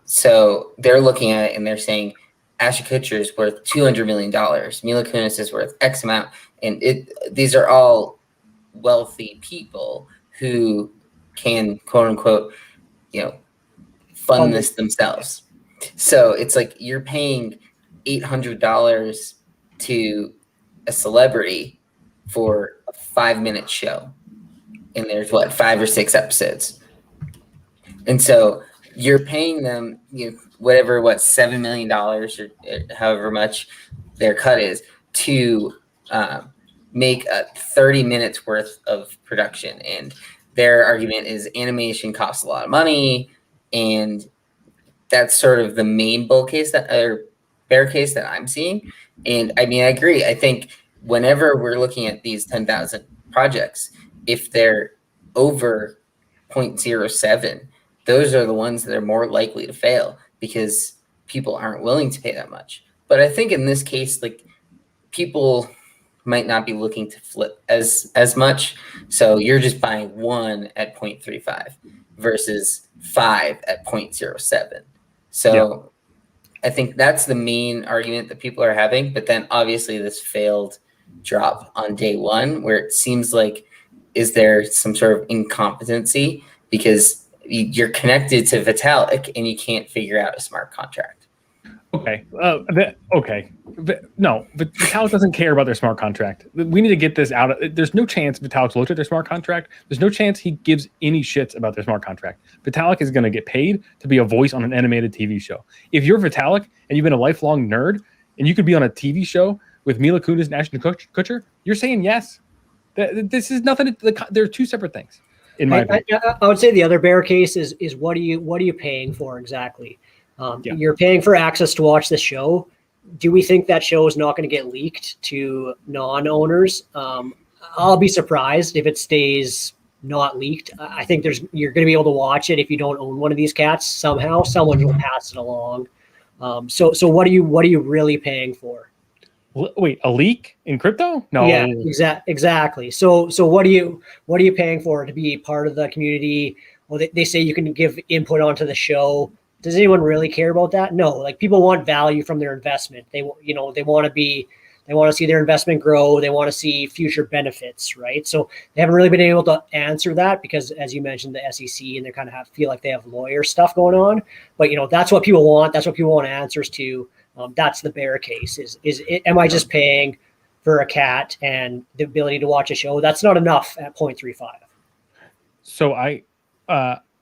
So they're looking at it and they're saying Ashton Kutcher is worth $200 million. Mila Kunis is worth X amount. And these are all wealthy people who can, quote unquote, fund this themselves. So it's like you're paying $800 to a celebrity for a 5-minute show. And there's 5 or 6 episodes. And so you're paying them, $7 million or however much their cut is to make 30 minutes worth of production. And their argument is animation costs a lot of money. And that's sort of the main bear case that I'm seeing. And I mean, I agree. I think whenever we're looking at these 10,000 projects, if they're over 0.07, those are the ones that are more likely to fail because people aren't willing to pay that much. But I think in this case, people might not be looking to flip as much. So you're just buying 1 at 0.35 versus 5 at 0.07. So I think that's the main argument that people are having. But then obviously this failed drop on day 1 where it seems like, is there some sort of incompetency because you're connected to Vitalik and you can't figure out a smart contract? Okay. No, Vitalik doesn't care about their smart contract. We need to get this out. There's no chance Vitalik's looked at their smart contract. There's no chance he gives any shits about their smart contract. Vitalik is going to get paid to be a voice on an animated TV show. If you're Vitalik and you've been a lifelong nerd and you could be on a TV show with Mila Kunis and Ashton Kutcher, you're saying yes. This is nothing. They're two separate things. In my opinion. I would say the other bear case is what are you paying for exactly? You're paying for access to watch the show. Do we think that show is not going to get leaked to non-owners? I'll be surprised if it stays not leaked. I think you're going to be able to watch it if you don't own one of these cats somehow. Someone will pass it along. So what are you really paying for? Wait, a leak in crypto? No. Yeah, exactly. So what are you paying for to be part of the community? Well, they say you can give input onto the show. Does anyone really care about that? No. People want value from their investment. They want to see their investment grow. They want to see future benefits, right? So they haven't really been able to answer that because, as you mentioned, the SEC and they kind of feel like they have lawyer stuff going on. But that's what people want. That's what people want answers to. That's the bear case. Am I just paying for a cat and the ability to watch a show? That's not enough at 0.35. So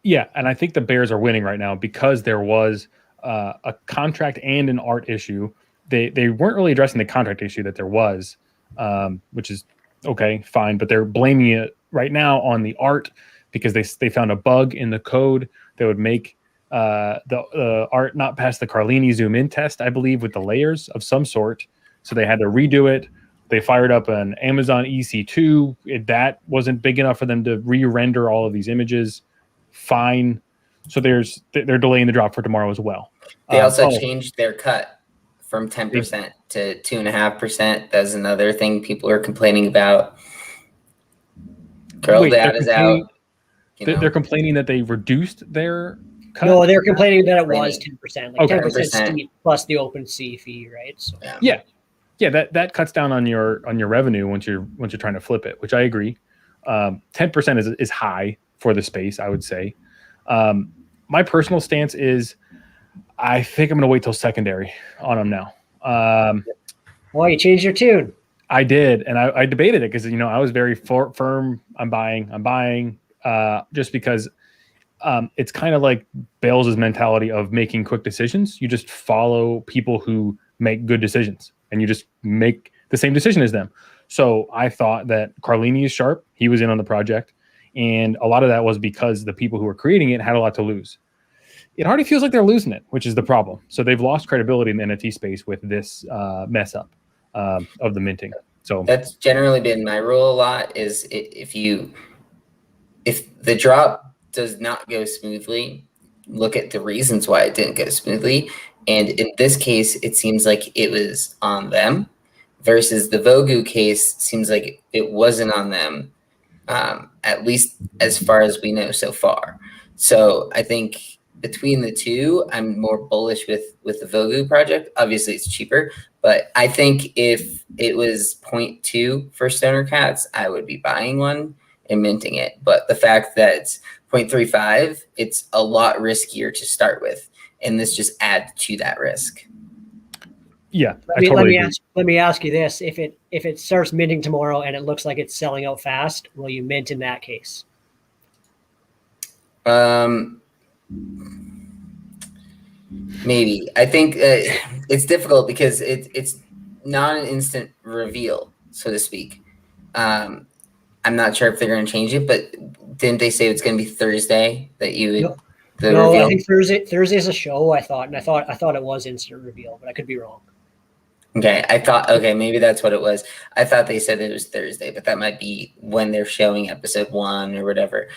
and I think the Bears are winning right now because there was a contract and an art issue. They weren't really addressing the contract issue that there was, which is okay, fine. But they're blaming it right now on the art because they found a bug in the code that would make the art not pass the Carlini zoom in test, I believe, with the layers of some sort. So they had to redo it. They fired up an Amazon EC2. That wasn't big enough for them to re-render all of these images. Fine. So they're delaying the drop for tomorrow as well. They also changed their cut from 10% to 2.5%. That's another thing people are complaining about. Girl Dad is out. They're complaining that they reduced their cut? No, they're complaining that it was 10%, like 10% 10%. steep plus the OpenSea fee, right? So yeah, that cuts down on your revenue once you're trying to flip it, which I agree. 10% is high for the space, I would say. My personal stance is I think I'm going to wait till secondary on them now. Well, you changed your tune. I did, and I debated it because I was very firm. I'm buying, just because it's kind of like Bales' mentality of making quick decisions. You just follow people who make good decisions, and you just make the same decision as them. So I thought that Carlini is sharp. He was in on the project, and a lot of that was because the people who were creating it had a lot to lose. It already feels like they're losing it, which is the problem. So they've lost credibility in the NFT space with this mess up of the minting. So that's generally been my rule a lot, is if the drop does not go smoothly, look at the reasons why it didn't go smoothly. And in this case, it seems like it was on them, versus the Vogu case seems like it wasn't on them, at least as far as we know so far. So I think between the two, I'm more bullish with the Vogu project. Obviously, it's cheaper, but I think if it was 0.2 for Stoner Cats, I would be buying one and minting it. But the fact that it's 0.35, it's a lot riskier to start with, and this just adds to that risk. Yeah, let me ask you this: if it starts minting tomorrow and it looks like it's selling out fast, will you mint in that case? Maybe. I think it's difficult because it's not an instant reveal, so to speak. I'm not sure if they're going to change it, but didn't they say it's going to be Thursday that you would the no, reveal? I think Thursday's a show. I thought it was instant reveal, but I could be wrong. Okay, maybe that's what it was. I thought they said it was Thursday, but that might be when they're showing episode 1 or whatever.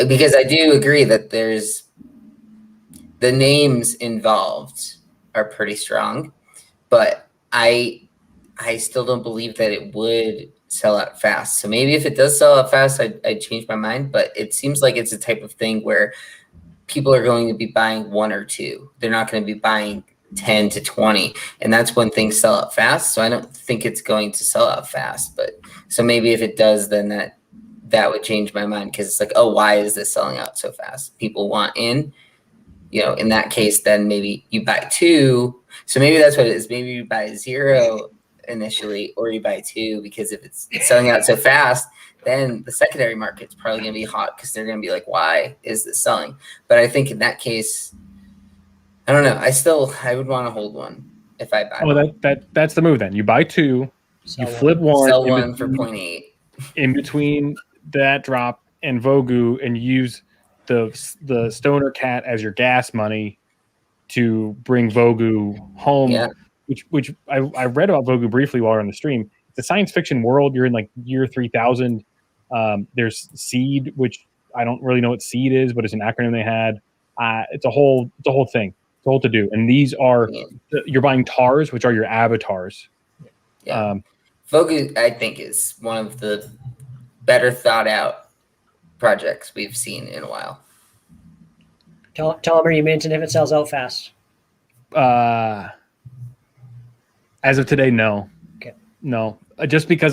Because I do agree that there's the names involved are pretty strong, but I still don't believe that it would sell out fast. So maybe if it does sell out fast, I'd change my mind. But it seems like it's a type of thing where people are going to be buying 1 or 2. They're not going to be buying 10 to 20, and that's when things sell out fast. So I don't think it's going to sell out fast. But so maybe if it does, then that would change my mind, because it's like, oh, why is this selling out so fast? People want in. In that case, then maybe you buy 2. So maybe that's what it is. Maybe you buy 0 initially, or you buy 2, because if it's selling out so fast, then the secondary market's probably going to be hot, because they're going to be like, why is this selling? But I think in that case, I don't know. I would want to hold one if I buy. Oh, that's the move then. You buy 2, you flip 1, sell 1 for 0.8 in between that drop and Vogu, and use the Stoner Cat as your gas money to bring Vogu home. Yeah. Which I read about Vogu briefly while we were on the stream. It's a science fiction world. You're in like year 3000. There's Seed, which I don't really know what Seed is, but it's an acronym they had. It's a whole thing. It's a whole to do. And these are you're buying TARs, which are your avatars. Yeah. Vogu, I think, is one of the better thought out projects we've seen in a while. Tom, are you minting if it sells out fast? As of today, no. Okay. No, just because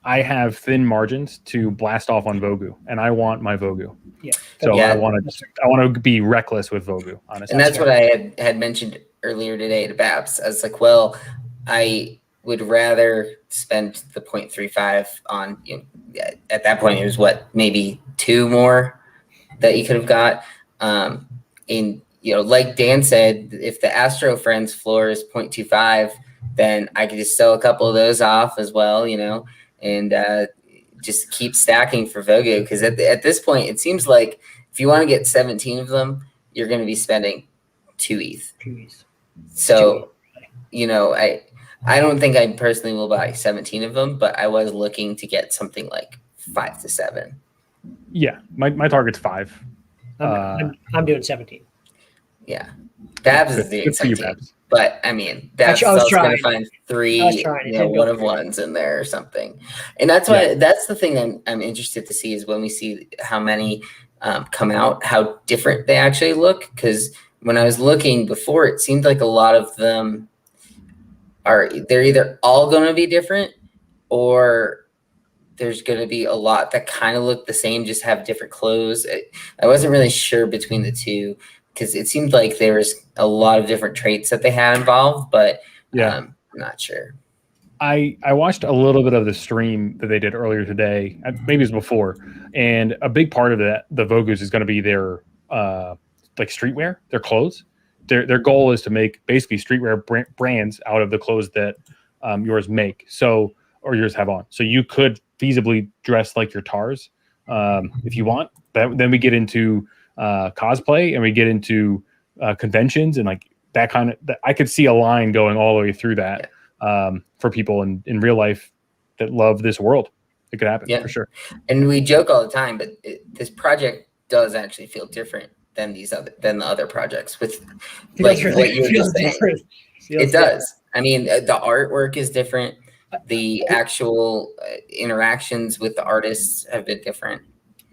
I have thin margins to blast off on Vogu, and I want my Vogu. Yeah. So I want to be reckless with Vogu, honestly. And that's what I had mentioned earlier today to Babs. I was like, well, I would rather spend the 0.35 on, at that point it was maybe 2 more that you could have got. Like Dan said, if the Astro Friends floor is 0.25, then I could just sell a couple of those off as well, and just keep stacking for Vogu. Because at this point, it seems like if you want to get 17 of them, you're going to be spending 2 ETH. So, I don't think I personally will buy 17 of them, but I was looking to get something like 5 to 7. Yeah, my target's 5. I'm doing 17. Yeah, Babs is doing 17. But I mean, that's going to find 3, one of ones in there or something. And that's why that's the thing I'm interested to see, is when we see how many come out, how different they actually look. Because when I was looking before, it seemed like a lot of them they're either all going to be different, or there's going to be a lot that kind of look the same, just have different clothes. I wasn't really sure between the two because it seemed like there was a lot of different traits that they had involved, but I'm not sure. I watched a little bit of the stream that they did earlier today, maybe it was before, and a big part of that, the Vogus, is going to be their like streetwear, their clothes. Their goal is to make basically streetwear brands out of the clothes that yours make, or yours have on. So you could feasibly dress like your TARs if you want. Then we get into cosplay, and we get into conventions, and like that kind of. I could see a line going all the way through that. For people in real life that love this world. It could happen for sure. And we joke all the time, but this project does actually feel different than the other projects with like what you were just saying. It does. I mean, the artwork is different. The actual interactions with the artists have been different.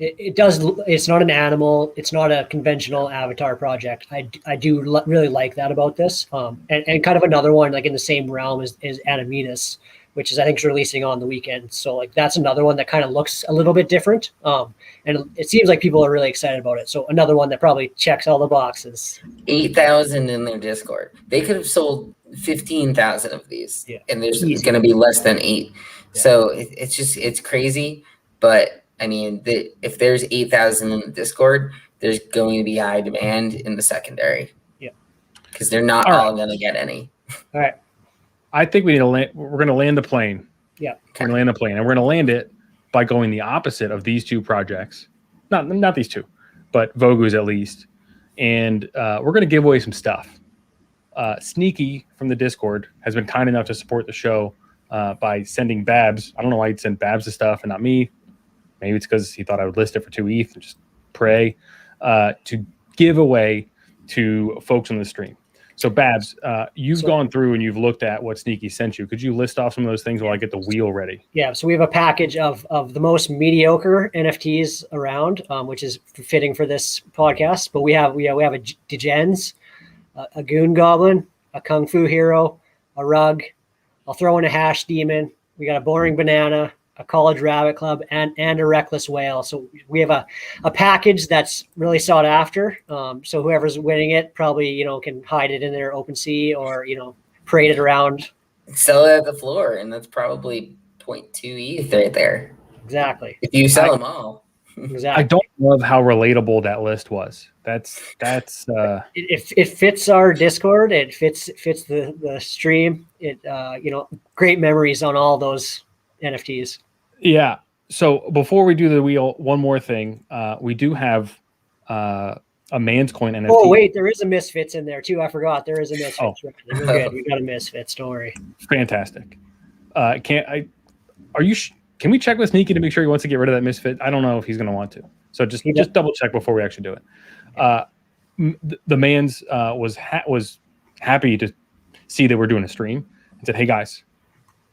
It does. It's not an animal. It's not a conventional avatar project. I do really like that about this. And kind of another one like in the same realm is Animetus, which is I think is releasing on the weekend. So like that's another one that kind of looks a little bit different. And it seems like people are really excited about it. So another one that probably checks all the boxes. 8,000 in their Discord. They could have sold 15,000 of these, and there's going to be less than 8. Yeah. So it's crazy, but. I mean, if there's 8,000 in the Discord, there's going to be high demand in the secondary. Yeah, because they're not all going to get any. All right. I think we need to land. We're going to land the plane. Yeah, we're going to land the plane, and we're going to land it by going the opposite of these two projects. Not these two, but Vogu's at least. And we're going to give away some stuff. Sneaky from the Discord has been kind enough to support the show by sending Babs. I don't know why he'd send Babs the stuff and not me. Maybe it's because he thought I would list it for 2 ETH and just pray to give away to folks on the stream. So Babs, you've gone through and you've looked at what Sneaky sent you. Could you list off some of those things while I get the wheel ready? Yeah. So we have a package of the most mediocre NFTs around, which is fitting for this podcast. But we have a Degens, a Goon Goblin, a Kung Fu Hero, a Rug. I'll throw in a Hash Demon. We got a Boring Banana, a College Rabbit Club, and a Reckless Whale. So we have a package that's really sought after. So whoever's winning it probably, can hide it in their OpenSea or, parade it around. Sell it at the floor, and that's probably 0.2 ETH right there. Exactly. If you sell them all. Exactly. I don't love how relatable that list was. That's it fits our Discord. It fits the stream. It great memories on all those NFTs. Yeah. So before we do the wheel, one more thing. We do have a Man's Coin NFT. Oh, wait. There is a Misfits in there, too. I forgot. There is a Misfits. Oh. We're good. We got a Misfits. Don't worry. Fantastic. Can we check with Sneaky to make sure he wants to get rid of that Misfit? I don't know if he's going to want to. So just double check before we actually do it. The Man's was happy to see that we're doing a stream and said, hey, guys,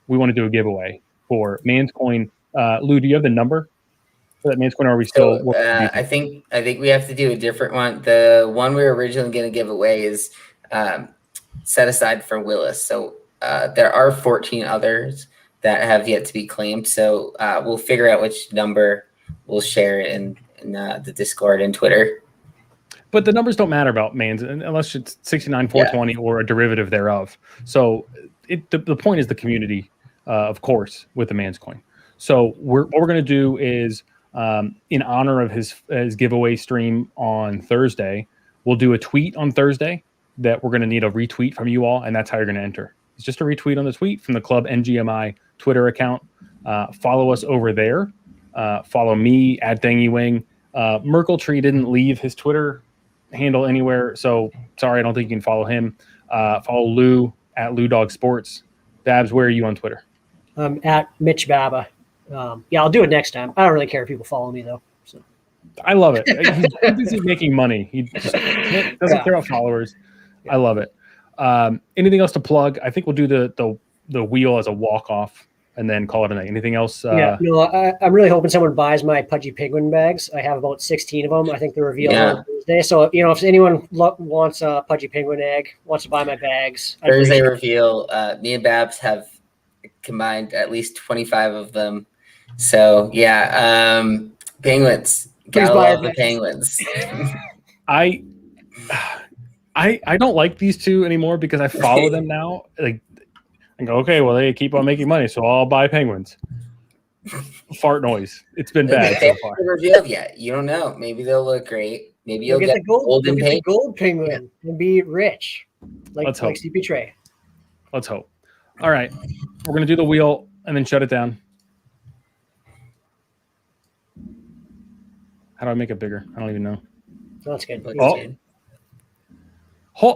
we want to do a giveaway for Man's Coin. Lou, do you have the number for that Man's Coin? Or are we still? I think we have to do a different one. The one we were originally going to give away is set aside for Willis. So there are 14 others that have yet to be claimed. So we'll figure out which number we'll share in the Discord and Twitter. But the numbers don't matter about Man's unless it's 69,420 or a derivative thereof. So the point is the community. Of course, with the Man's Coin. So what we're going to do is, in honor of his giveaway stream on Thursday, we'll do a tweet on Thursday that we're going to need a retweet from you all, and that's how you're going to enter. It's just a retweet on the tweet from the Club NGMI Twitter account. Follow us over there. Follow me at Dangy Wing. Merkletree didn't leave his Twitter handle anywhere, so sorry, I don't think you can follow him. Follow Lou at LouDog Sports. Dabs, where are you on Twitter? At Mitch Baba. I'll do it next time. I don't really care if people follow me though. So. I love it. He's busy making money. He just doesn't care about followers. Yeah. I love it. Anything else to plug? I think we'll do the wheel as a walk-off and then call it a night. Anything else? I'm really hoping someone buys my Pudgy Penguin bags. I have about 16 of them. I think the reveal on Thursday. So, if anyone wants a Pudgy Penguin egg, wants to buy my bags. Thursday reveal. Me and Babs have combined at least 25 of them. So yeah, penguins. Please Gotta buy love our the penguins. I don't like these two anymore because I follow them now. Like, I go, okay, well they keep on making money, so I'll buy penguins. Fart noise. It's been bad They so far. haven't revealed yet. You don't know. Maybe they'll look great. Maybe you'll get the gold. golden You'll get the penguin. gold penguin and be rich, Let's like hope. CP Trey. Let's hope. All right, we're gonna do the wheel and then shut it down. How do I make it bigger? I don't even know. That's good. Looks Oh. good.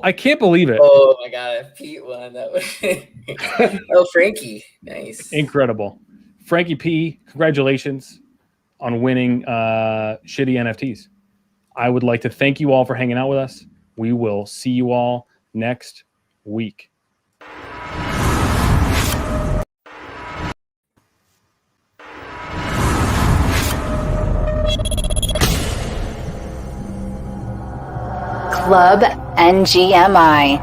I can't believe it. Oh my god, a Pete one. That was oh, Frankie. Nice. Incredible. Frankie P, congratulations on winning shitty NFTs. I would like to thank you all for hanging out with us. We will see you all next week. Club NGMI.